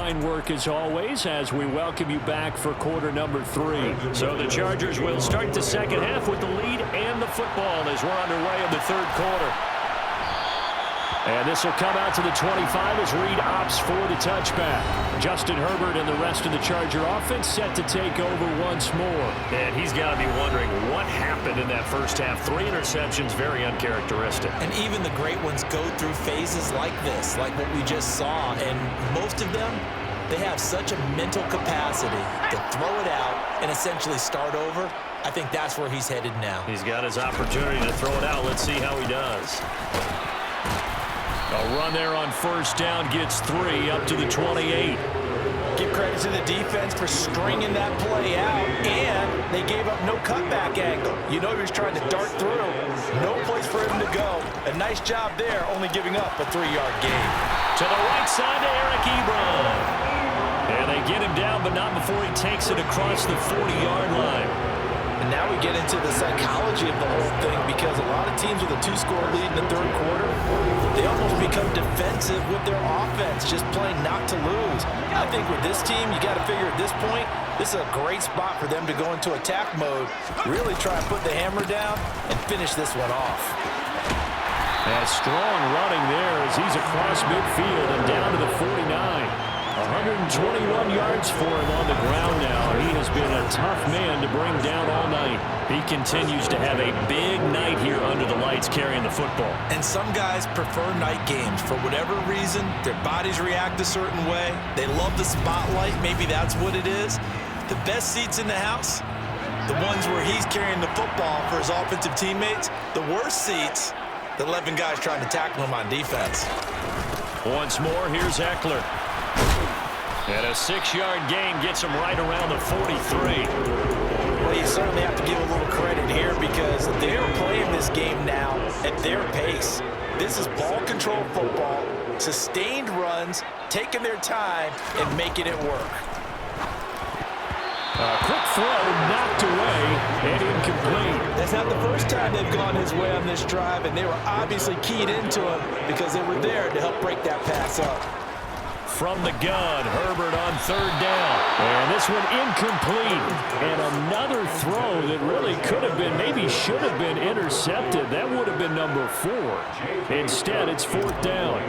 Fine work as always as we welcome you back for quarter number 3. So the Chargers will start the second half with the lead and the football as we're underway in the third quarter. And this will come out to the 25 as Reed opts for the touchback. Justin Herbert and the rest of the Charger offense set to take over once more. And he's got to be wondering what happened in that first half. 3 interceptions, very uncharacteristic. And even the great ones go through phases like this, like what we just saw. And most of them, they have such a mental capacity to throw it out and essentially start over. I think that's where he's headed now. He's got his opportunity to throw it out. Let's see how he does. A run there on first down gets 3 up to the 28. Give credit to the defense for stringing that play out, and they gave up no cutback angle. You know he was trying to dart through. No place for him to go. A nice job there, only giving up a 3-yard gain. To the right side to Eric Ebron. And they get him down, but not before he takes it across the 40-yard line. And now we get into the psychology of the whole thing, because a lot of teams with a 2-score lead in the third quarter, they almost become defensive with their offense, just playing not to lose. I think with this team, you got to figure at this point, this is a great spot for them to go into attack mode, really try and put the hammer down and finish this one off. That strong running there as he's across midfield and down to the 49. 121 yards for him on the ground now. He has been a tough man to bring down all night. He continues to have a big night here under the lights carrying the football. And some guys prefer night games. For whatever reason, their bodies react a certain way. They love the spotlight. Maybe that's what it is. The best seats in the house, the ones where he's carrying the football for his offensive teammates. The worst seats, the 11 guys trying to tackle him on defense. Once more, here's Eckler. And a 6-yard gain gets him right around the 43. Well, you certainly have to give a little credit here, because they're playing this game now at their pace. This is ball control football, sustained runs, taking their time and making it work. A quick throw knocked away and incomplete. That's not the first time they've gone his way on this drive, and they were obviously keyed into him because they were there to help break that pass up. From the gun, Herbert on third down. And this one incomplete. And another throw that really could have been, maybe should have been intercepted. That would have been number 4. Instead, it's 4th down.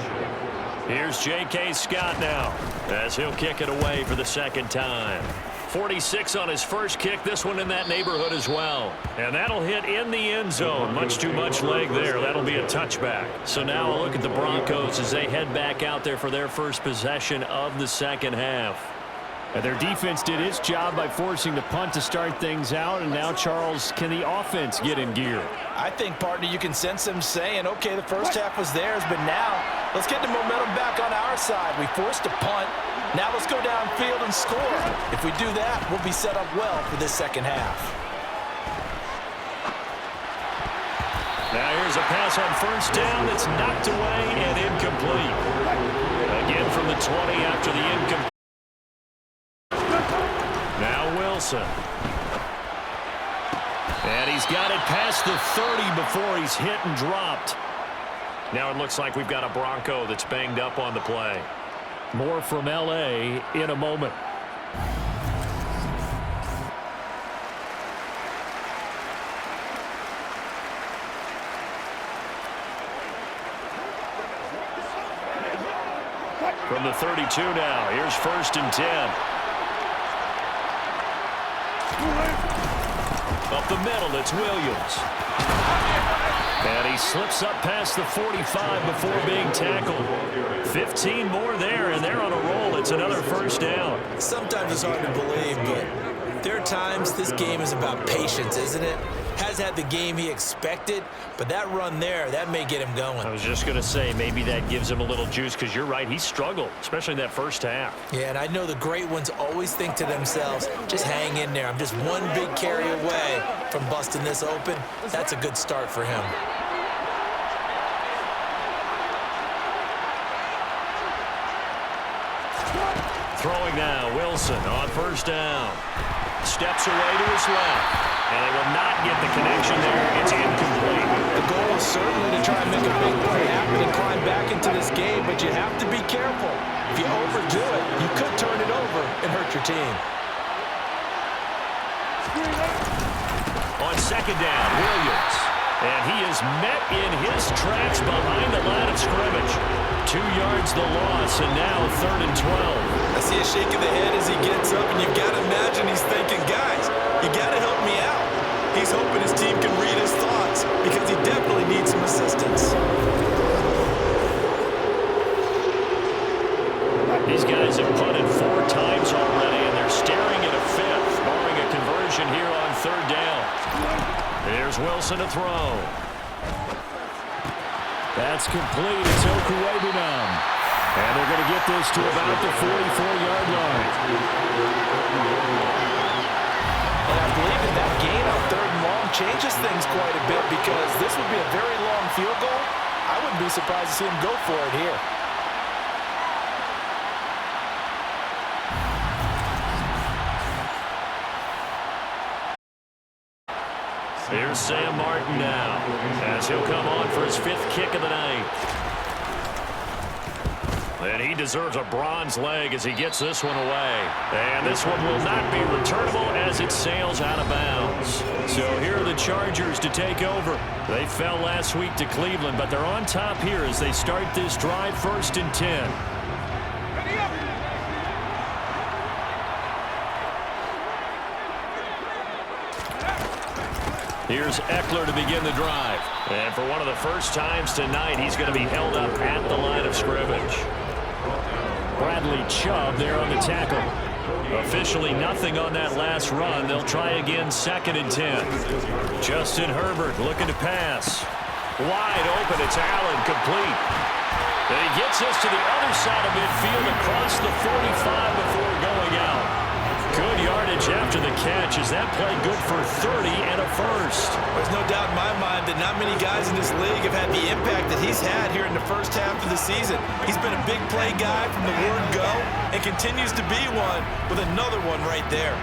Here's J.K. Scott now as he'll kick it away for the second time. 46 on his first kick, this one in that neighborhood as well. And that'll hit in the end zone. Much too much leg there. That'll be a touchback. So now a look at the Broncos as they head back out there for their first possession of the second half. And their defense did its job by forcing the punt to start things out. And now, Charles, can the offense get in gear? I think, partner, you can sense them saying, okay, the first half was theirs, but now let's get the momentum back on our side. We forced a punt. Now let's go downfield and score. If we do that, we'll be set up well for this second half. Now here's a pass on first down that's knocked away and incomplete. Again from the 20 after the incomplete. Now Wilson. And he's got it past the 30 before he's hit and dropped. Now it looks like we've got a Bronco that's banged up on the play. More from L.A. in a moment. From the 32 now, here's 1st and 10. Up the middle, it's Williams. And he slips up past the 45 before being tackled. 15 more there, and they're on a roll. It's another first down. Sometimes it's hard to believe, but there are times this game is about patience, isn't it? Has had the game he expected, but that run there, that may get him going. I was just going to say, maybe that gives him a little juice, because you're right, he struggled, especially in that first half. Yeah, and I know the great ones always think to themselves, just hang in there. I'm just one big carry away from busting this open. That's a good start for him. Throwing now, Wilson on first down. Steps away to his left. And they will not get the connection there. It's incomplete. The goal is certainly to try and make a big play happen and climb back into this game, but you have to be careful. If you overdo it, you could turn it over and hurt your team. On second down, Williams. And he is met in his tracks behind the line of scrimmage. 2 yards the loss, and now 3rd and 12. I see a shake of the head as he gets up, and you've got to imagine he's thinking, guys, you got to help me out. He's hoping his team can read his thoughts because he definitely needs some assistance. These guys have punted 4 times already, and they're staring at a 5th, barring a conversion here on 3rd down. Here's Wilson to throw. That's complete. It's Okuwebunam. And they're going to get this to about the 44-yard line. And I believe in that gain on 3rd and long changes things quite a bit because this would be a very long field goal. I wouldn't be surprised to see him go for it here. Here's Sam Martin now, as he'll come on for his 5th kick of the night. And he deserves a bronze leg as he gets this one away. And this one will not be returnable as it sails out of bounds. So here are the Chargers to take over. They fell last week to Cleveland, but they're on top here as they start this drive 1st and 10. Here's Eckler to begin the drive. And for one of the first times tonight, he's going to be held up at the line of scrimmage. Bradley Chubb there on the tackle. Officially nothing on that last run. They'll try again 2nd and 10. Justin Herbert looking to pass. Wide open. It's Allen, complete. And he gets us to the other side of midfield across the 45 before going out. Good yardage after the catch. Is that play good for 30 and a first? There's no doubt in my mind that not many guys in this league have had the impact that he's had here in the first half of the season. He's been a big play guy from the word go and continues to be one with another one right there.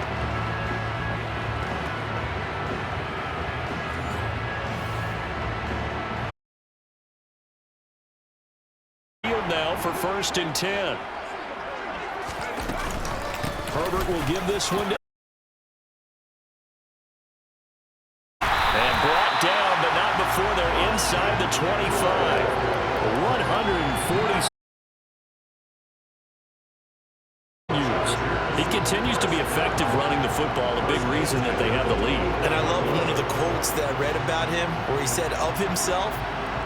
Field now for 1st and 10. Herbert will give this one to and brought down, but not before they're inside the 25. 140. He continues to be effective running the football, a big reason that they have the lead. And I love one of the quotes that I read about him where he said of himself,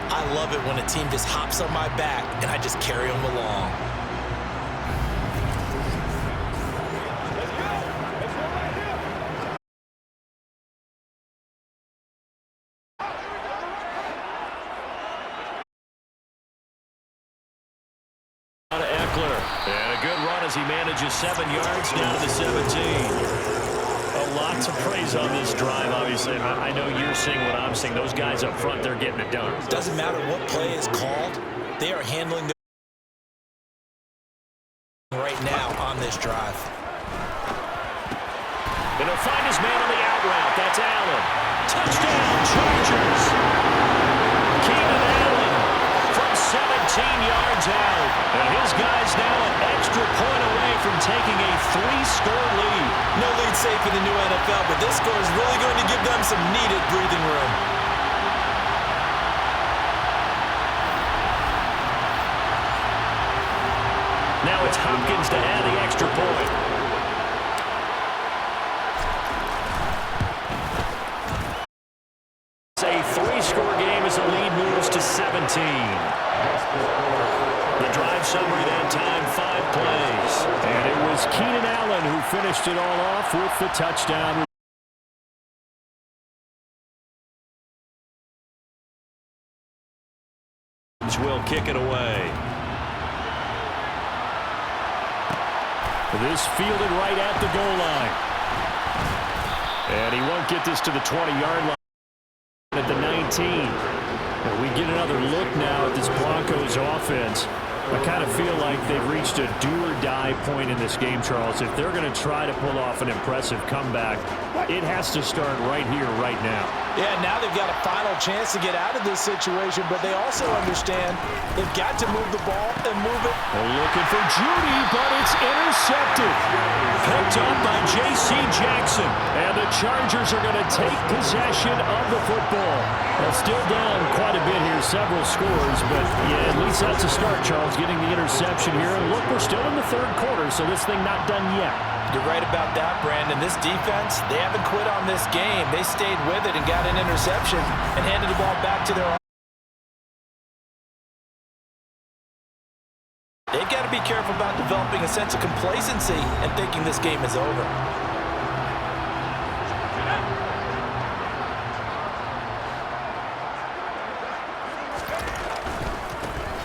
I love it when a team just hops on my back and I just carry them along. And a good run as he manages 7 yards down to the 17. A lot to praise on this drive, obviously. I know you're seeing what I'm seeing. Those guys up front, they're getting it done. Doesn't matter what play is called. They are handling the right now on this drive. And he'll find his man on the out route. That's Allen. Touchdown, Chargers. Keenan Allen from 17 yards out. And his guy's now an extra point away from taking a 3-score lead. No lead safe in the new NFL, but this score is really going to give them some needed breathing room. Now it's Hopkins to add the extra point. It's a 3-score game as the lead moves to 17. The drive summary that time, 5 plays. And it was Keenan Allen who finished it all off with the touchdown. Will kick it away. This fielded right at the goal line. And he won't get this to the 20-yard line at the 19. And we get another look now at this Broncos offense. I kind of feel like they've reached a do-or-die point in this game, Charles. If they're going to try to pull off an impressive comeback, it has to start right here, right now. Yeah, now they've got a final chance to get out of this situation, but they also understand they've got to move the ball and move it. They're looking for Judy, but it's intercepted. Picked up by J.C. Jackson. And the Chargers are going to take possession of the football. They're still down quite a bit here, several scores, but yeah, at least that's a start, Charles, getting the interception here. And look, we're still in the third quarter, so this thing not done yet. You're right about that, Brandon. This defense, they haven't quit on this game. They stayed with it and got an interception and handed the ball back to their own. They've got to be careful about developing a sense of complacency and thinking this game is over.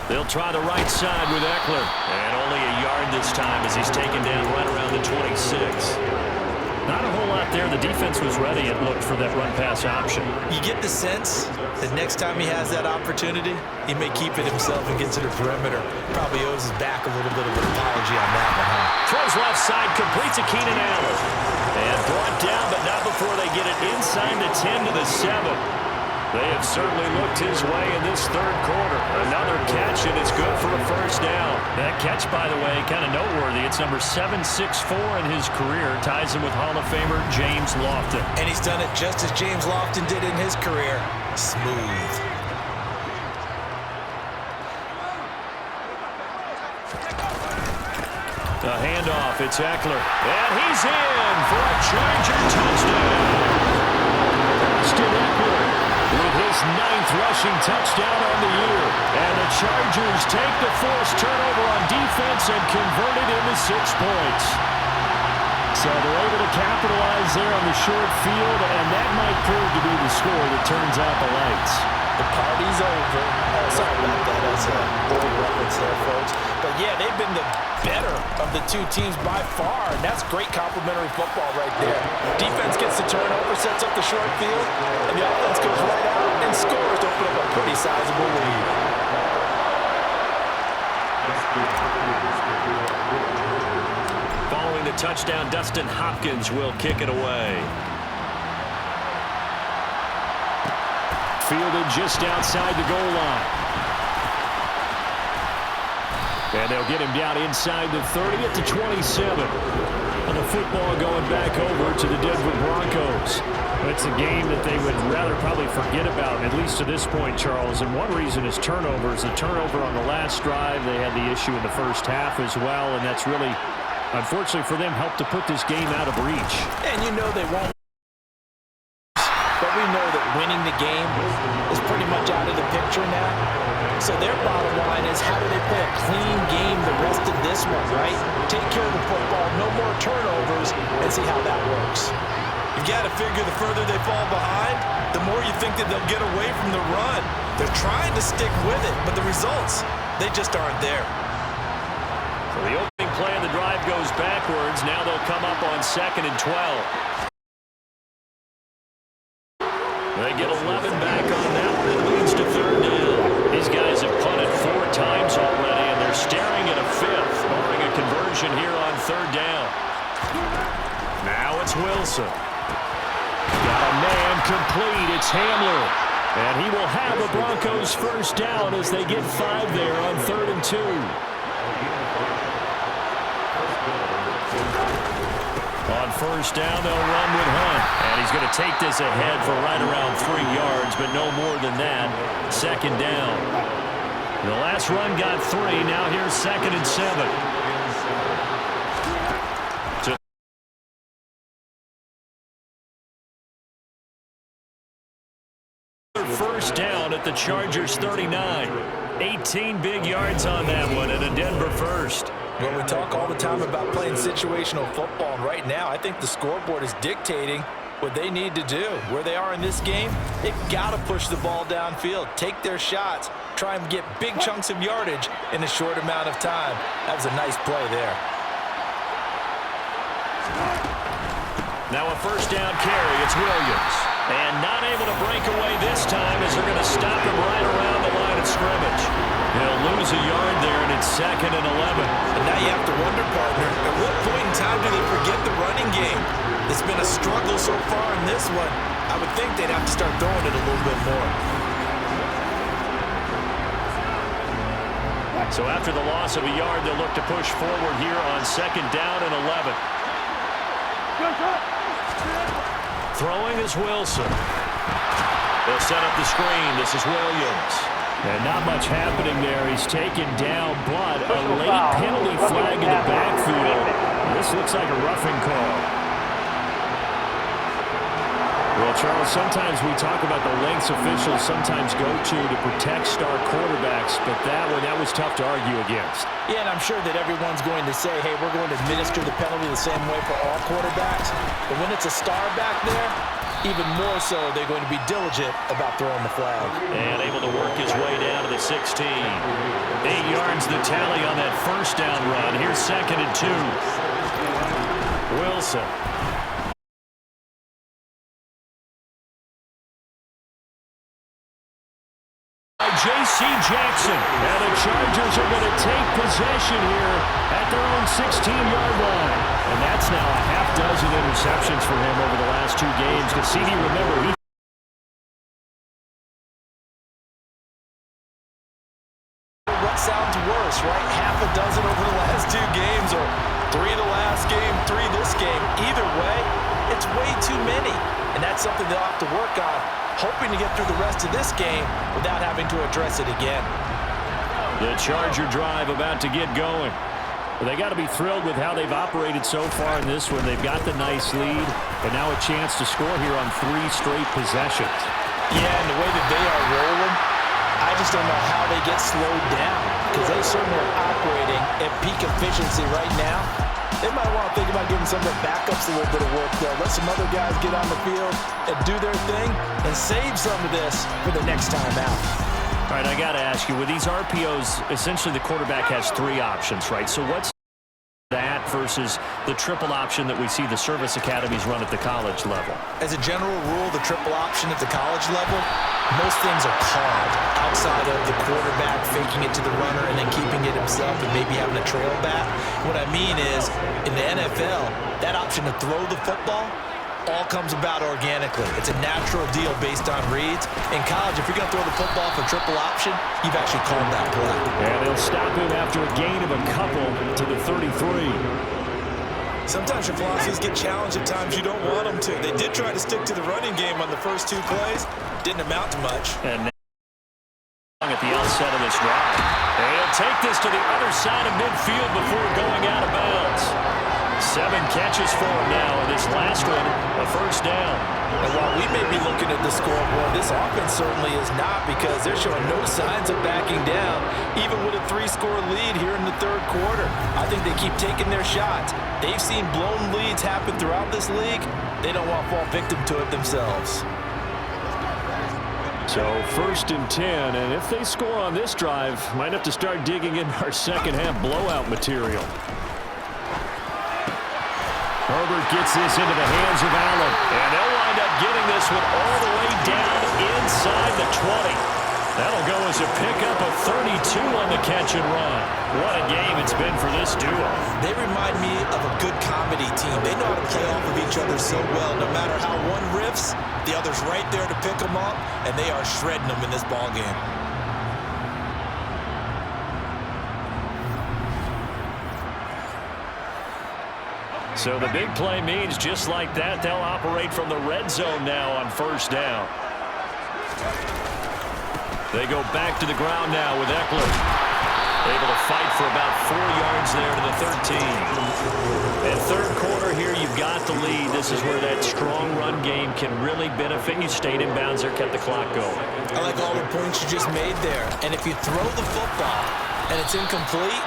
They'll try the right side with Eckler. And only a yard this time as he's taken down right around the 26. Not a whole lot there. The defense was ready, it looked, for that run-pass option. You get the sense that next time he has that opportunity, he may keep it himself and get to the perimeter. Probably owes his back a little bit of an apology on that one, huh? Throws left side, completes a Keenan Allen. And brought down, but not before they get it inside the 10 to the 7. They have certainly looked his way in this third quarter. Another catch, and it's good for a first down. That catch, by the way, kind of noteworthy. It's number 764 in his career. Ties him with Hall of Famer James Lofton. And he's done it just as James Lofton did in his career. Smooth. The handoff, it's Eckler. And he's in for a Charger touchdown. Austin Eckler with his 9th rushing touchdown on the year. And the Chargers take the forced turnover on defense and convert it into 6 points. So they're able to capitalize there on the short field, and that might prove to be the score that turns out the lights. The party's over. Oh, sorry about that. That's a old reference there, folks. But, yeah, they've been the better of the two teams by far, and that's great complimentary football right there. Defense gets the turnover, sets up the short field, and the offense goes right out and scores to open up a pretty sizable lead. Following the touchdown, Dustin Hopkins will kick it away. Fielded just outside the goal line. And they'll get him down inside the 30 at the 27. And the football going back over to the Denver Broncos. It's a game that they would rather probably forget about, at least to this point, Charles. And one reason is turnovers. The turnover on the last drive, they had the issue in the first half as well. And that's really, unfortunately for them, helped to put this game out of reach. And you know they won't. But we know that winning the game is pretty much out of the picture now. So their bottom line is, how do they play a clean game the rest of this one, right? Take care of the football, no more turnovers, and see how that works. You've got to figure the further they fall behind, the more you think that they'll get away from the run. They're trying to stick with it, but the results, they just aren't there. So the opening play of the drive goes backwards. Now they'll come up on 2nd and 12. They get 11 back on that one. It leads to 3rd down. These guys have punted 4 times already, and they're staring at a 5th, barring a conversion here on 3rd down. Now it's Wilson. Got a man complete. It's Hamler. And he will have the Broncos first down as they get 5 there on 3rd and 2. On first down, they'll run with Hunt. And he's going to take this ahead for right around 3 yards, but no more than that. 2nd down. The last run got 3. Now here's 2nd and 7. First down at the Chargers 39. 18 big yards on that one, and a Denver first. Well, we talk all the time about playing situational football, and right now I think the scoreboard is dictating what they need to do. Where they are in this game, they've got to push the ball downfield, take their shots, try and get big chunks of yardage in a short amount of time. That was a nice play there. Now a first down carry. It's Williams. And not able to break away this time as they're going to stop him right around the line of scrimmage. He'll lose a yard there, and it's 2nd and 11. And now you have to wonder, partner, at what point in time do they forget the running game? It's been a struggle so far in this one. I would think they'd have to start throwing it a little bit more. So after the loss of a yard, they'll look to push forward here on 2nd down and 11. Throwing is Wilson. They'll set up the screen. This is Williams. And not much happening there. He's taken down, but a late penalty flag in the backfield. This looks like a roughing call. Well, Charles, sometimes we talk about the lengths officials sometimes go to protect star quarterbacks, but that was tough to argue against. Yeah, and I'm sure that everyone's going to say, hey, we're going to administer the penalty the same way for all quarterbacks. But when it's a star back there, even more so, they're going to be diligent about throwing the flag. And able to work his way down to the 16. 8 yards the tally on that first down run. Here's 2nd and 2. Wilson. J.C. Jackson. And the Chargers are going to take possession here at their own 16-yard line. And that's now a half dozen interceptions for him over the last 2 games. Because CD, remember, what sounds worse, right? Half a dozen over the last 2 games, or 3 the last game, 3 this game. Either way, it's way too many. And that's something they'll have to work on, hoping to get through the rest of this game without having to address it again. The Charger drive about to get going. Well, they got to be thrilled with how they've operated so far in this one. They've got the nice lead, but now a chance to score here on 3 straight possessions. Yeah, and the way that they are rolling, I just don't know how they get slowed down, because they certainly are operating at peak efficiency right now. They might want to think about giving some of their backups a little bit of work, though. Let some other guys get on the field and do their thing and save some of this for the next time out. All right, I got to ask you, with these RPOs, essentially the quarterback has 3 options, right? So what's that versus the triple option that we see the service academies run at the college level? As a general rule, the triple option at the college level, most things are called outside of the quarterback faking it to the runner and then keeping it himself and maybe having a trail back. What I mean is, in the NFL, that option to throw the football all comes about organically. It's a natural deal based on reads. In college, if you're going to throw the football for triple option, you've actually called that play. And they'll stop him after a gain of a couple to the 33. Sometimes your philosophies get challenged at times you don't want them to. They did try to stick to the running game on the first 2 plays. Didn't amount to much. And now at the outset of this drive. They'll take this to the other side of midfield before going out of bounds. 7 catches for him now, and this last one, a first down. And while we may be looking at the scoreboard, this offense certainly is not, because they're showing no signs of backing down, even with a 3-score lead here in the 3rd quarter. I think they keep taking their shots. They've seen blown leads happen throughout this league. They don't want to fall victim to it themselves. So 1st and 10, and if they score on this drive, might have to start digging in our second-half blowout material. Herbert gets this into the hands of Allen, and they'll wind up getting this one all the way down inside the 20. That'll go as a pickup of 32 on the catch and run. What a game it's been for this duo. They remind me of a good comedy team. They know how to play off of each other so well. No matter how one riffs, the other's right there to pick them up, and they are shredding them in this ballgame. So the big play means just like that, they'll operate from the red zone now on 1st down. They go back to the ground now with Eckler. Able to fight for about 4 yards there to the 13. And 3rd quarter here, you've got the lead. This is where that strong run game can really benefit you. Stayed in bounds there, kept the clock going. I like all the points you just made there. And if you throw the football and it's incomplete,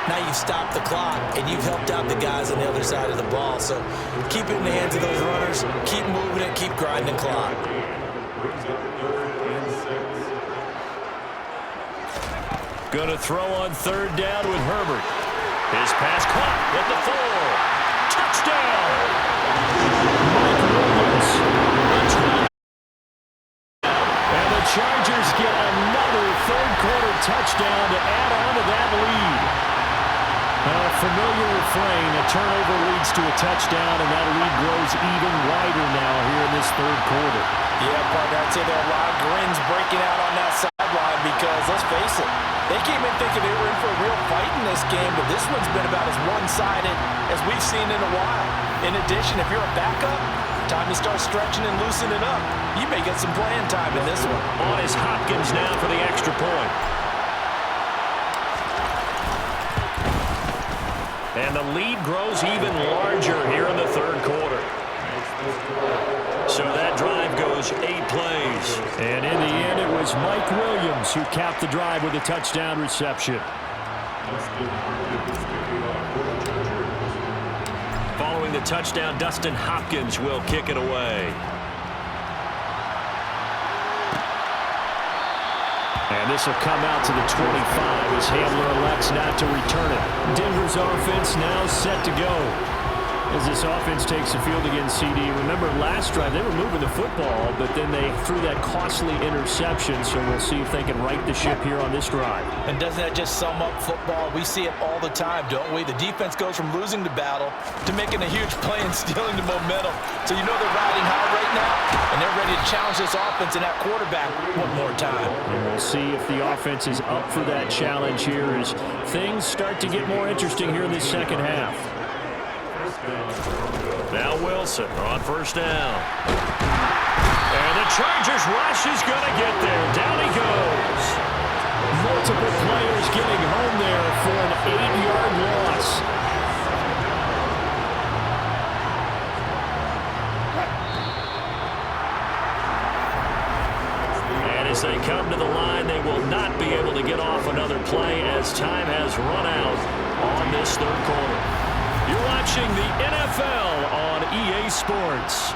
now you've stopped the clock, and you've helped out the guys on the other side of the ball. So keep it in the hands of those runners, keep moving it, keep grinding the clock. Going to throw on 3rd down with Herbert. His pass caught at the 4. Touchdown! And the Chargers get another 3rd quarter touchdown to add on to that lead. Familiar refrain. A turnover leads to a touchdown, and that lead grows even wider now here in this third quarter. Yeah, partner, I'd say there are a lot of grins breaking out on that sideline because, let's face it, they came in thinking they were in for a real fight in this game, but this one's been about as one-sided as we've seen in a while. In addition, if you're a backup, time to start stretching and loosening up. You may get some playing time in this one. On is Hopkins now for the extra point. And the lead grows even larger here in the third quarter. So that drive goes 8 plays. And in the end, it was Mike Williams who capped the drive with a touchdown reception. Following the touchdown, Dustin Hopkins will kick it away. And this will come out to the 25 as Hamler elects not to return it. Denver's offense now set to go. As this offense takes the field against CD. Remember, last drive, they were moving the football, but then they threw that costly interception, so we'll see if they can right the ship here on this drive. And doesn't that just sum up football? We see it all the time, don't we? The defense goes from losing the battle to making a huge play and stealing the momentum. So you know they're riding high right now, and they're ready to challenge this offense and that quarterback one more time. And we'll see if the offense is up for that challenge here as things start to get more interesting here in this second half. Now Wilson on first down. And the Chargers rush is going to get there. Down he goes. Multiple players getting home there for an 8-yard loss. And as they come to the line, they will not be able to get off another play as time has run out on this third quarter. You're watching the NFL on EA Sports.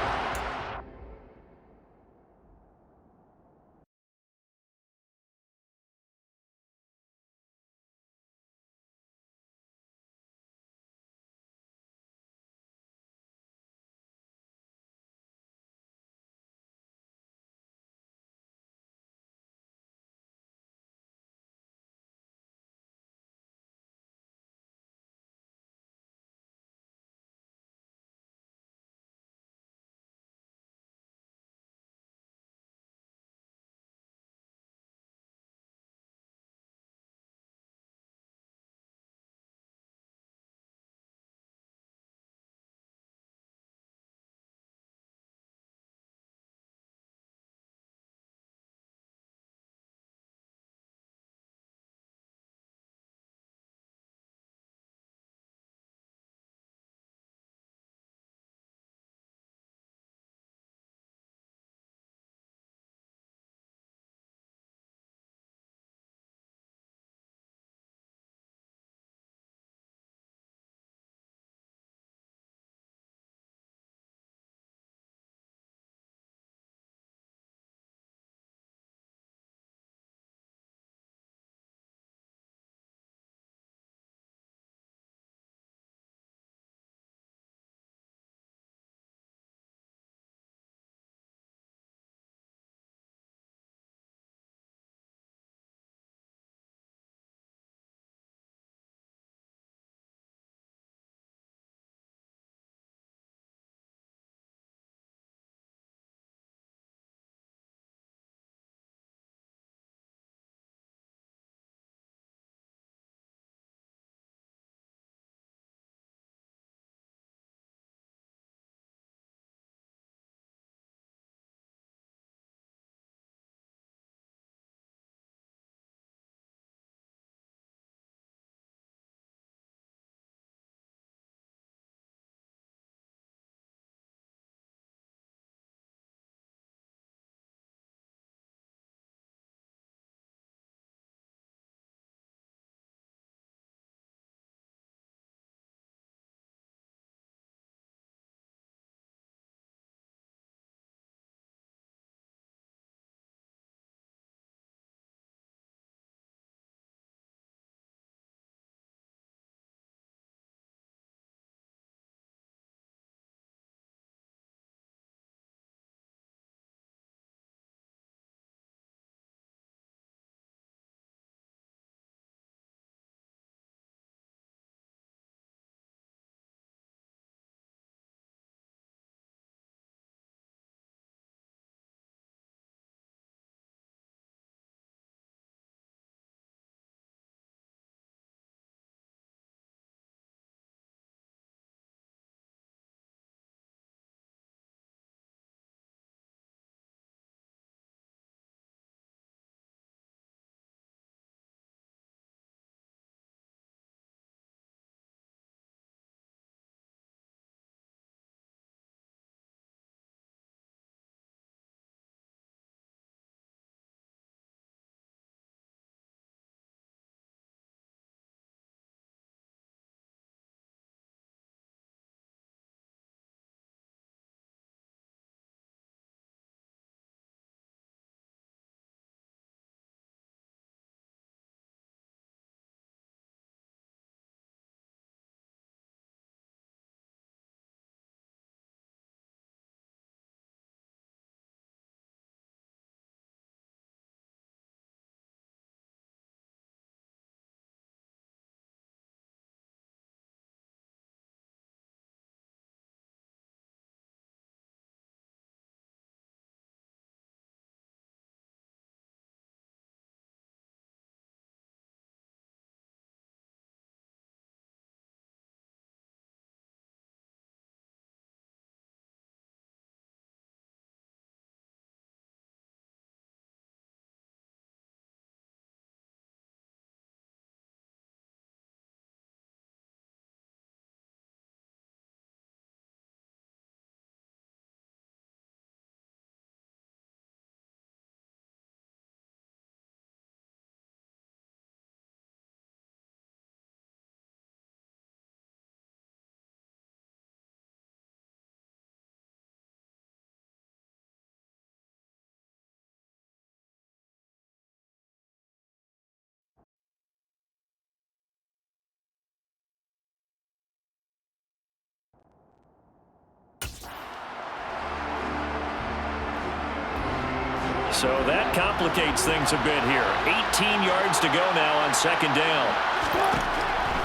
So that complicates things a bit here. 18 yards to go now on second down.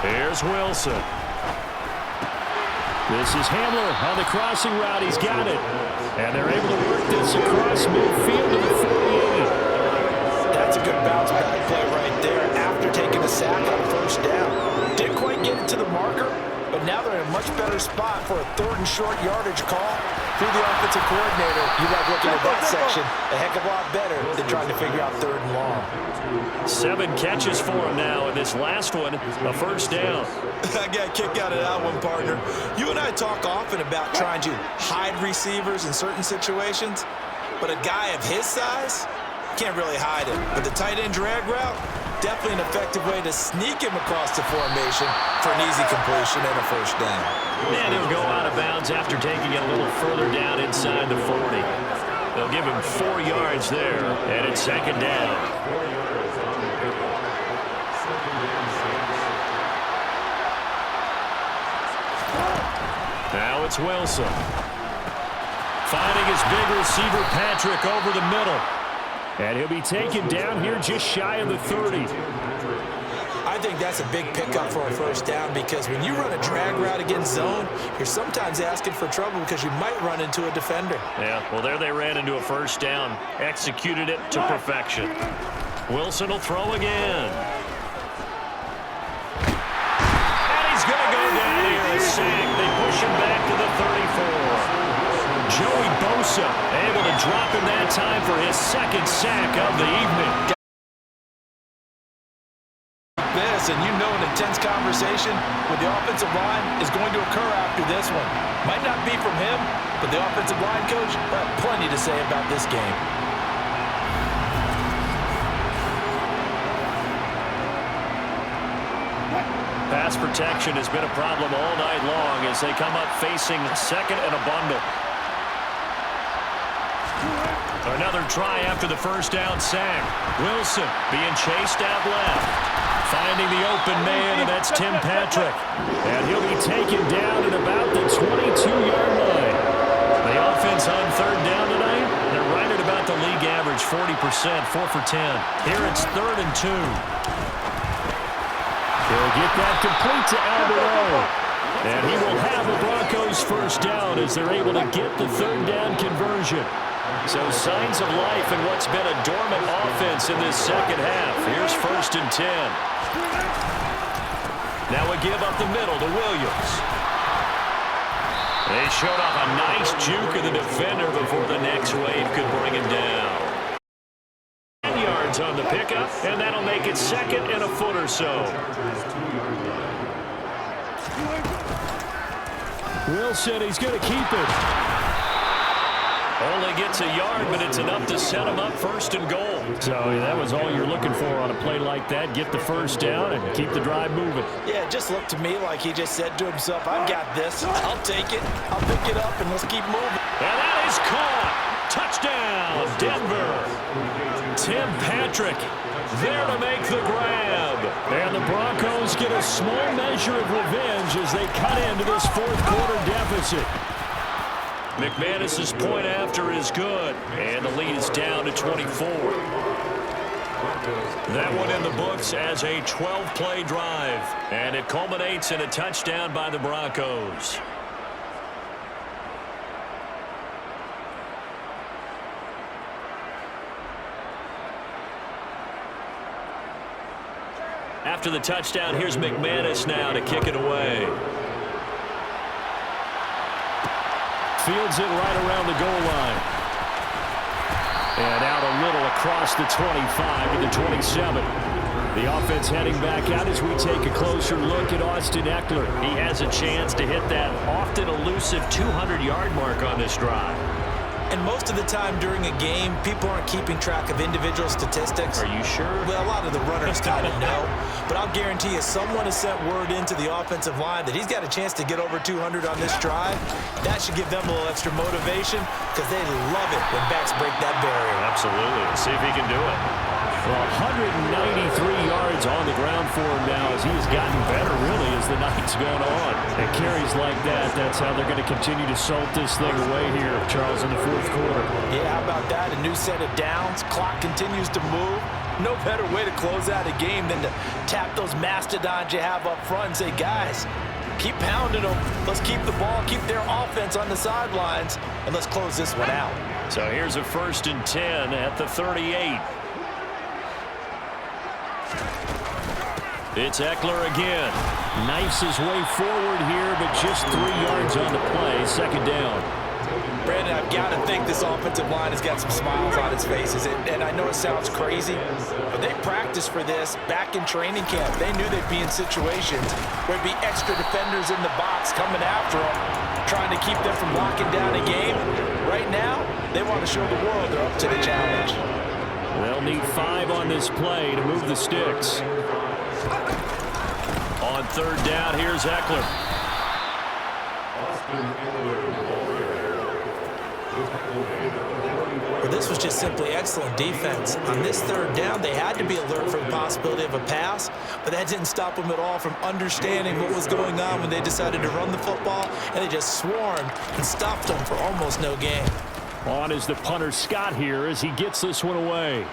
Here's Wilson. This is Hamler on the crossing route. He's got it. And they're able to work this across midfield to the 48. That's a good bounce back play right there after taking a sack on first down. Didn't quite get it to the marker, but now they're in a much better spot for a third and short yardage call. Through the offensive coordinator, you like looking at that section a heck of a lot better than trying to figure out third and long. 7 catches for him now, and this last one, a first down. I got a kick out of that one, partner. You and I talk often about trying to hide receivers in certain situations, but a guy of his size can't really hide it. But the tight end drag route, definitely an effective way to sneak him across the formation for an easy completion and a first down. And he'll go out of bounds after taking it a little further down inside the 40. They'll give him 4 yards there, and it's second down. Now it's Wilson. Finding his big receiver, Patrick, over the middle. And he'll be taken down here just shy of the 30. I think that's a big pickup for a first down because when you run a drag route against zone, you're sometimes asking for trouble because you might run into a defender. Yeah, well, there they ran into a first down. Executed it to perfection. Wilson will throw again. And he's going to go down here. A sack. They push him back to the 34. Joey Bosa able to drop him that time for his second sack of the evening. This, and you know an intense conversation with the offensive line is going to occur after this one. Might not be from him, but the offensive line coach will have plenty to say about this game. Pass protection has been a problem all night long as they come up facing second and a bundle. Another try after the first down sack. Wilson being chased out left. Finding the open man, and that's Tim Patrick. And he'll be taken down at about the 22-yard line. The offense on third down tonight, they're right at about the league average, 40%, 4 for 10. Here it's 3rd and 2. He'll get that complete to Alberto. And he will have the Broncos first down as they're able to get the third down conversion. So signs of life in what's been a dormant offense in this second half. Here's 1st and 10. Now a give up the middle to Williams. They showed off a nice juke of the defender before the next wave could bring him down. 10 yards on the pickup, and that'll make it 2nd and a foot or so. Wilson, he's going to keep it. Only gets a yard, but it's enough to set him up 1st and goal. So that was all you're looking for on a play like that. Get the first down and keep the drive moving. Yeah, it just looked to me like he just said to himself, I've got this. I'll take it. I'll pick it up, and let's keep moving. And that is caught. Touchdown, Denver. Tim Patrick there to make the grab. And the Broncos get a small measure of revenge as they cut into this 4th quarter deficit. McManus's point after is good, and the lead is down to 24. That one in the books as a 12-play drive, and it culminates in a touchdown by the Broncos. After the touchdown, here's McManus now to kick it away. Fields it right around the goal line. And out a little across the 25 to the 27. The offense heading back out as we take a closer look at Austin Eckler. He has a chance to hit that often elusive 200-yard mark on this drive. And most of the time during a game, people aren't keeping track of individual statistics. Are you sure? Well, a lot of the runners kind of know. But I'll guarantee you someone has sent word into the offensive line that he's got a chance to get over 200 on this drive. That should give them a little extra motivation because they love it when backs break that barrier. Absolutely. Let's see if he can do it. 193 yards on the ground for him now as he has gotten better, really, as the night's gone on. And carries like that, that's how they're going to continue to salt this thing away here, Charles, in the fourth quarter. Yeah, how about that? A new set of downs. Clock continues to move. No better way to close out a game than to tap those mastodons you have up front and say, guys, keep pounding them. Let's keep the ball, keep their offense on the sidelines, and let's close this one out. So here's a 1st and 10 at the 38. It's Eckler again. Knifes his way forward here, but just 3 yards on the play. 2nd down. Brandon, I've got to think this offensive line has got some smiles on its faces. And I know it sounds crazy, but they practiced for this back in training camp. They knew they'd be in situations where there'd be extra defenders in the box coming after them, trying to keep them from locking down a game. Right now, they want to show the world they're up to the challenge. They'll need 5 on this play to move the sticks. On 3rd down, here's Eckler. Well, this was just simply excellent defense. On this 3rd down, they had to be alert for the possibility of a pass, but that didn't stop them at all from understanding what was going on when they decided to run the football, and they just swarmed and stopped them for almost no gain. On is the punter Scott here as he gets this one away.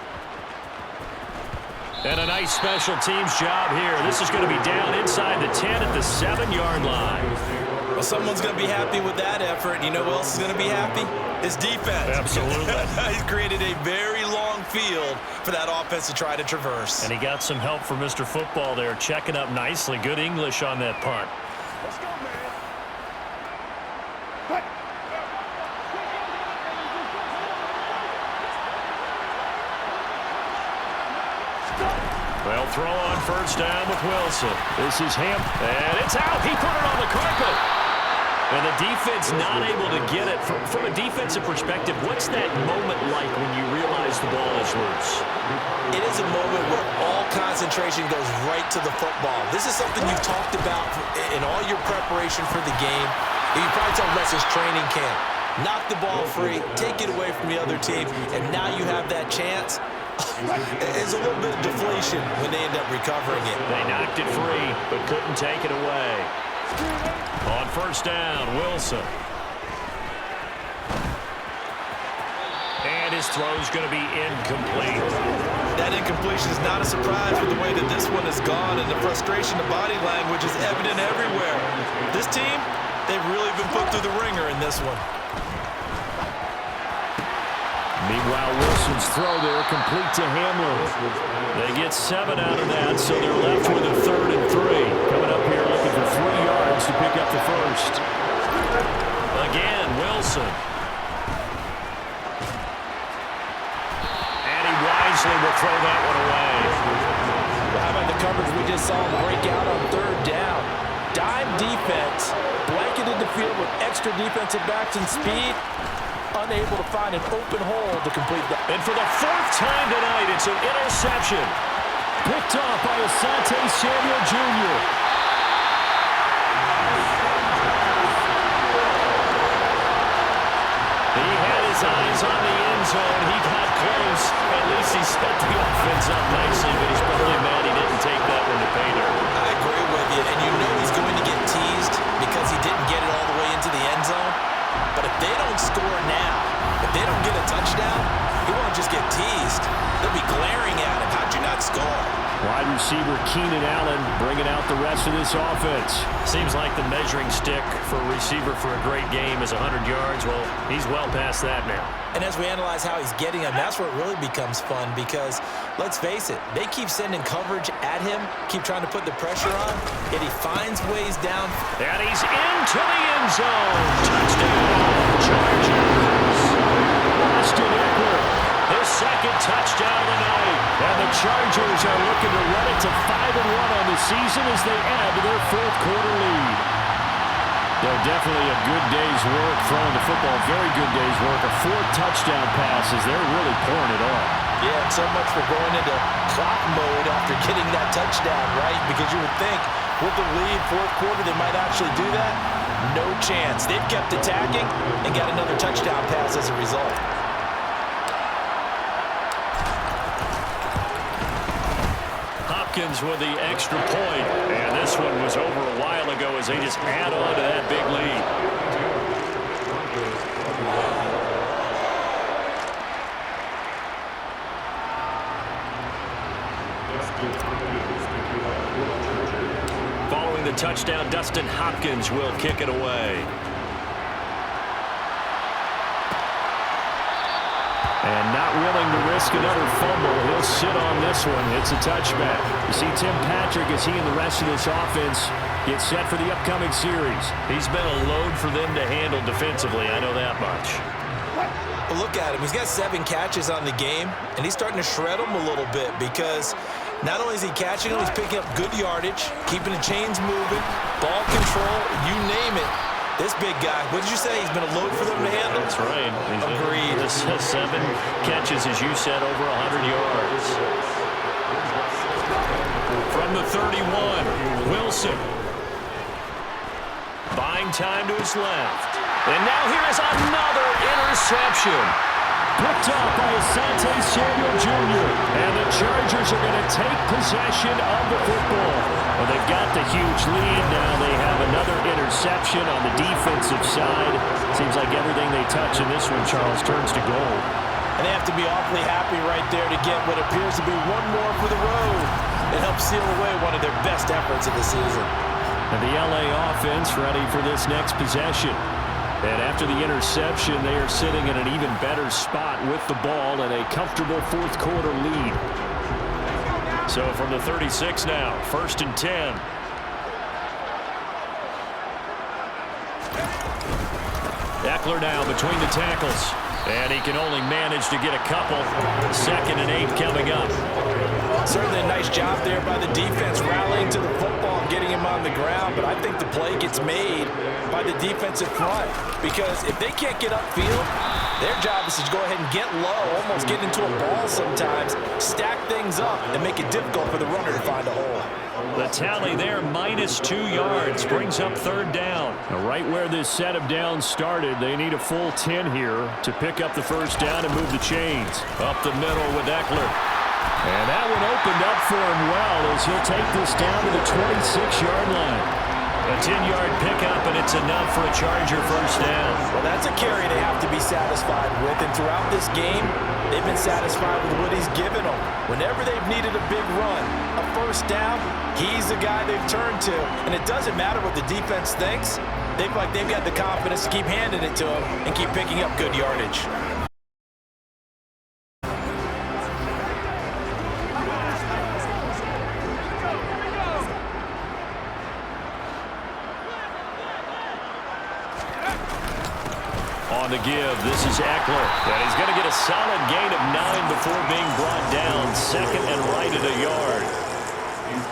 And a nice special teams job here. This is going to be down inside the 10 at the 7-yard line. Well, someone's going to be happy with that effort. You know who else is going to be happy? His defense. Absolutely. He's created a very long field for that offense to try to traverse. And he got some help from Mr. Football there, checking up nicely. Good English on that punt. Let's go, man. Well, throw on 1st down with Wilson. This is him, and it's out. He put it on the carpet. And the defense not able to get it. From a defensive perspective, what's that moment like when you realize the ball is loose? It is a moment where all concentration goes right to the football. This is something you've talked about in all your preparation for the game. You probably talked about since training camp. Knock the ball free, take it away from the other team, and now you have that chance. There's a little bit of deflation when they end up recovering it. They knocked it free, but couldn't take it away. On 1st down, Wilson. And his throw's going to be incomplete. That incompletion is not a surprise with the way that this one has gone, and the frustration, the body language is evident everywhere. This team, they've really been put through the ringer in this one. Meanwhile, Wilson's throw there complete to Hamler. They get 7 out of that, so they're left with a 3rd and 3. Coming up here looking for 3 yards to pick up the 1st. Again, Wilson. And he wisely will throw that one away. Well, how about the coverage we just saw him break out on 3rd down? Dime defense, blanketed the field with extra defensive backs and speed. Unable to find an open hole to complete that. And for the 4th time tonight, it's an interception. Picked off by Asante Samuel Jr. He had his eyes on the end zone. He got close. At least he set the offense up nicely, but he's probably mad he didn't take that one to pay dirt. I agree with you, and you know he's going to get teased because he didn't get it all the way into the end zone. But if they don't score now, if they don't get a touchdown, he won't just get teased. They'll be glaring at him. How'd you not score? Wide receiver Keenan Allen bringing out the rest of this offense. Seems like the measuring stick for a receiver for a great game is 100 yards. Well, he's well past that now. And as we analyze how he's getting them, that's where it really becomes fun because, let's face it, they keep sending coverage at him, keep trying to put the pressure on, yet he finds ways down. And he's into the end zone. Touchdown, Chargers. Austin Eckler, his 2nd touchdown of the night. And the Chargers are looking to run it to 5-1 on the season as they add to their 4th quarter lead. They're definitely a good day's work throwing the football. Very good day's work. A 4th touchdown passes. They're really pouring it on. Yeah, and so much for going into clock mode after getting that touchdown, right? Because you would think with the lead, 4th quarter, they might actually do that. No chance. They've kept attacking and got another touchdown pass as a result. Hopkins with the extra point. And this one was over a while ago as they just add on to that big lead. Following the touchdown, Dustin Hopkins will kick it away. And not willing to risk another fumble. He'll sit on this one. It's a touchback. You see Tim Patrick as he and the rest of this offense get set for the upcoming series. He's been a load for them to handle defensively. I know that much. Well, look at him. He's got 7 catches on the game, and he's starting to shred them a little bit because not only is he catching them, he's picking up good yardage, keeping the chains moving, ball control, you name it. This big guy, what did you say? He's been a load for them to handle? That's right. Agreed. 7 catches, as you said, over 100 yards. From the 31, Wilson. Buying time to his left. And now here is another interception. Picked up by Asante Samuel Jr. And the Chargers are going to take possession of the football. Well, they've got the huge lead. Now they have another interception on the defensive side. Seems like everything they touch in this one, Charles, turns to gold. And they have to be awfully happy right there to get what appears to be one more for the road. It helps seal away one of their best efforts of the season. And the LA offense ready for this next possession. And after the interception, they are sitting in an even better spot with the ball and a comfortable fourth quarter lead. So from the 36 now, 1st and 10. Eckler now between the tackles. And he can only manage to get a couple. 2nd and 8 coming up. Certainly a nice job there by the defense rallying to the football and getting him on the ground. But I think the play gets made by the defensive front. Because if they can't get upfield, their job is to go ahead and get low, almost get into a ball sometimes, stack things up, and make it difficult for the runner to find a hole. The tally there, -2 yards, brings up 3rd down. Right where this set of downs started, they need a full 10 here to pick up the 1st down and move the chains. Up the middle with Eckler. And that one opened up for him well as he'll take this down to the 26-yard line. A 10-yard pickup, and it's enough for a Charger 1st down. Well, that's a carry they have to be satisfied with. And throughout this game, they've been satisfied with what he's given them. Whenever they've needed a big run, a 1st down, he's the guy they've turned to. And it doesn't matter what the defense thinks. They feel like they've got the confidence to keep handing it to him and keep picking up good yardage. On the give, this is Eckler. And he's going to get a solid gain of 9 before being brought down. 2nd and right at a yard.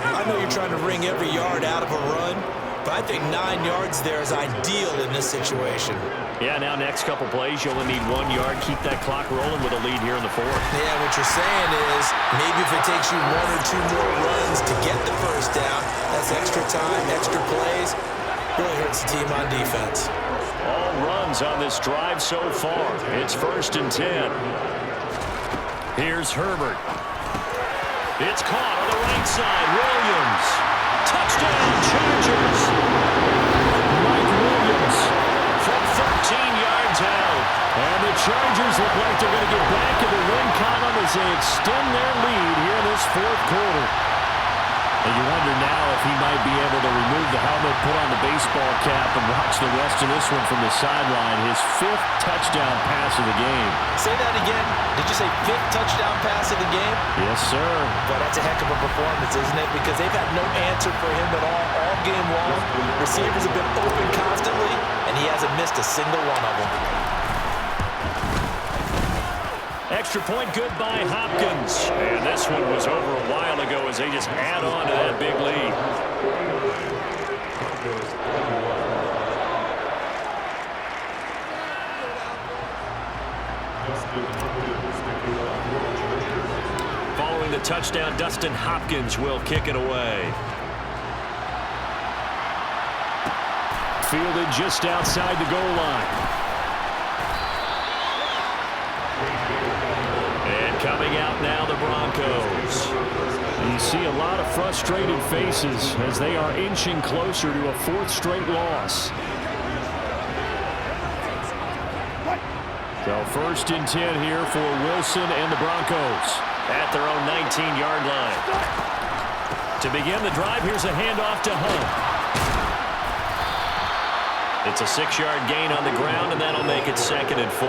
I know you're trying to wring every yard out of a run, but I think 9 yards there is ideal in this situation. Yeah, now next couple plays, you only need 1 yard. Keep that clock rolling with a lead here in the 4th. Yeah, what you're saying is maybe if it takes you 1 or 2 more runs to get the 1st down, that's extra time, extra plays. Really hurts the team on defense. All runs on this drive so far. It's 1st and 10. Here's Herbert. It's caught on the right side. Williams. Touchdown, Chargers. Mike Williams from 13 yards out. And the Chargers look like they're going to get back in the win column as they extend their lead here in this 4th quarter. And you wonder now if he might be able to remove the helmet, put on the baseball cap, and watch the rest of this one from the sideline. His 5th touchdown pass of the game. Say that again. Did you say 5th touchdown pass of the game? Yes, sir. But that's a heck of a performance, isn't it? Because they've had no answer for him at all game long. Receivers have been open constantly, and he hasn't missed a single one of them. Extra point good by Hopkins. And this one was over a while ago as they just add on to that big lead. Following the touchdown, Dustin Hopkins will kick it away. Fielded just outside the goal line. Coming out now, the Broncos. You see a lot of frustrated faces as they are inching closer to a 4th straight loss. So 1st and 10 here for Wilson and the Broncos At their own 19-yard line. To begin the drive, here's a handoff to Hunt. It's a 6-yard gain on the ground, and that'll make it 2nd and 4.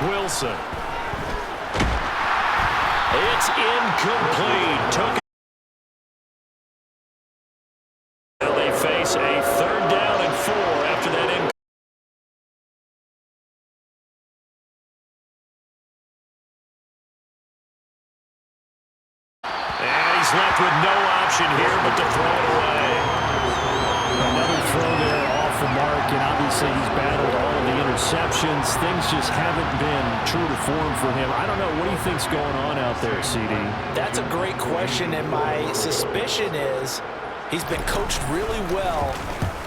Wilson. It's incomplete. Took it. Now they face a 3rd down and 4 after that incomplete. And he's left with no option here but to throw it away. Another throw there off the mark, and obviously he's battled all of the interceptions. Things just haven't been true to form for him. I don't know. What do you think's going on out there, CD? That's a great question, and my suspicion is he's been coached really well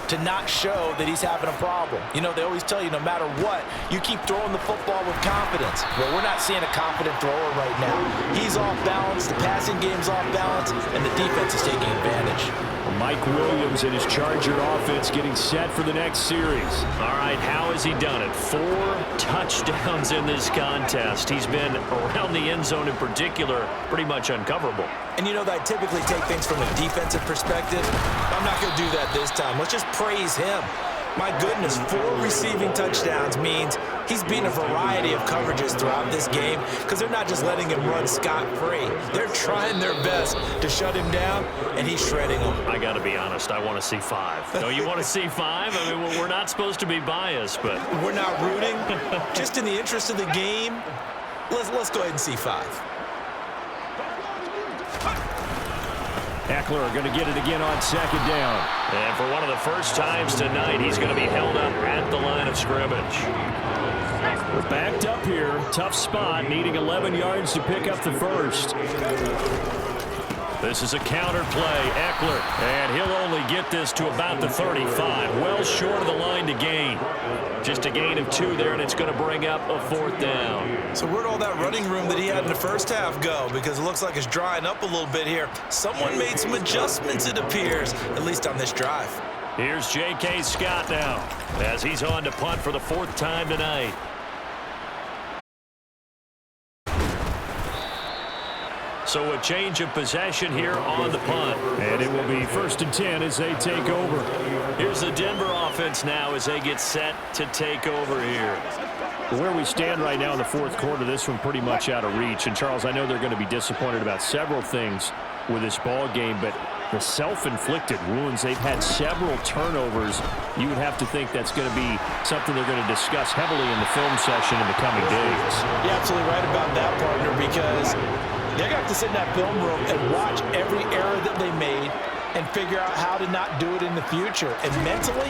to not show that he's having a problem. You know, they always tell you no matter what, you keep throwing the football with confidence. Well, we're not seeing a confident thrower right now. He's off balance, the passing game's off balance, and the defense is taking advantage. Mike Williams and his Charger offense getting set for the next series. All right, how has he done it? 4 touchdowns in this contest. He's been around the end zone in particular, pretty much uncoverable. And you know that I typically take things from a defensive perspective. I'm not going to do that this time. Let's just praise him. My goodness, 4 receiving touchdowns means he's beaten a variety of coverages throughout this game because they're not just letting him run scot-free. They're trying their best to shut him down, and he's shredding them. I got to be honest, I want to see 5. Don't you want to see 5? I mean, we're not supposed to be biased, but... We're not rooting. Just in the interest of the game, let's go ahead and see 5. Eckler going to get it again on 2nd down. And for one of the first times tonight, he's going to be held up at the line of scrimmage. We're backed up here. Tough spot, needing 11 yards to pick up the first. This is a counter play. Eckler, and he'll only get this to about the 35. Well short of the line to gain. Just a gain of 2 there, and it's going to bring up a 4th down. So where'd all that running room that he had in the first half go? Because it looks like it's drying up a little bit here. Someone made some adjustments, it appears, at least on this drive. Here's J.K. Scott now as he's on to punt for the 4th time tonight. So a change of possession here on the punt. And it will be 1st and 10 as they take over. Here's the Denver offense now as they get set to take over here. Where we stand right now in the 4th quarter, this one pretty much out of reach. And, Charles, I know they're going to be disappointed about several things with this ball game, but the self-inflicted wounds, they've had several turnovers. You would have to think that's going to be something they're going to discuss heavily in the film session in the coming days. You're absolutely right about that, partner, because they're going to have to sit in that film room and watch every error that they made and figure out how to not do it in the future. And mentally,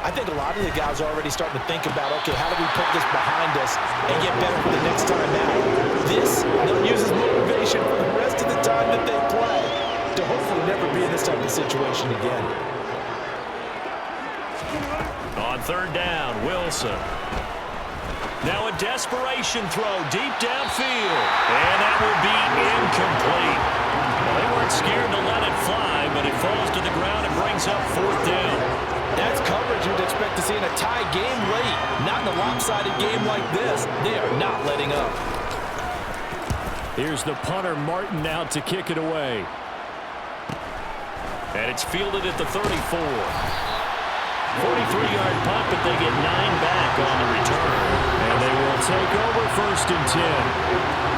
I think a lot of the guys are already starting to think about, okay, how do we put this behind us and get better for the next time out? This, they'll use as motivation for the rest of the time that they play to hopefully never be in this type of situation again. On 3rd down, Wilson. Now a desperation throw deep downfield. And that will be incomplete. Well, they weren't scared to let it fly, but it falls to the ground and brings up 4th down. That's coverage you'd expect to see in a tie game late. Not in a lopsided game like this. They are not letting up. Here's the punter, Martin, out to kick it away. And it's fielded at the 34. 43-yard punt, but they get 9 back on the return. And they will take over 1st and 10.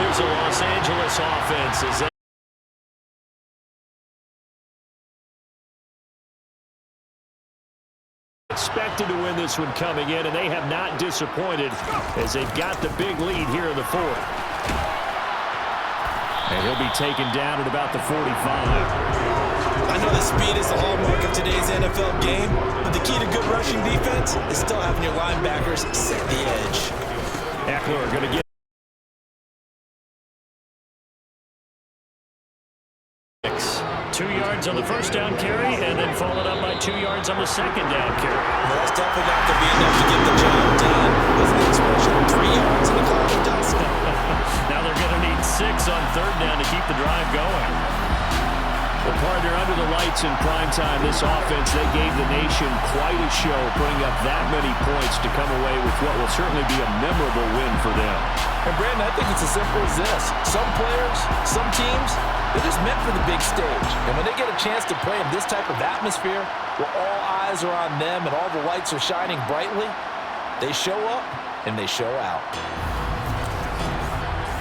Here's a Los Angeles offense as they expected to win this one coming in, and they have not disappointed as they've got the big lead here in the 4th. And he'll be taken down at about the 45. I know the speed is the hallmark of today's NFL game, but the key to good rushing defense is still having your linebackers set the edge. Eckler going to get 2 yards on the 1st down carry, and then followed up by 2 yards on the 2nd down carry. Well, that's definitely not going to be enough to under the lights in primetime, this offense, they gave the nation quite a show, putting up that many points to come away with what will certainly be a memorable win for them. And Brandon, I think it's as simple as this. Some players, some teams, they're just meant for the big stage. And when they get a chance to play in this type of atmosphere, where all eyes are on them and all the lights are shining brightly, they show up and they show out.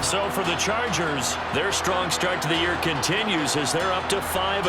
So for the Chargers, their strong start to the year continues as they're up to 5-1.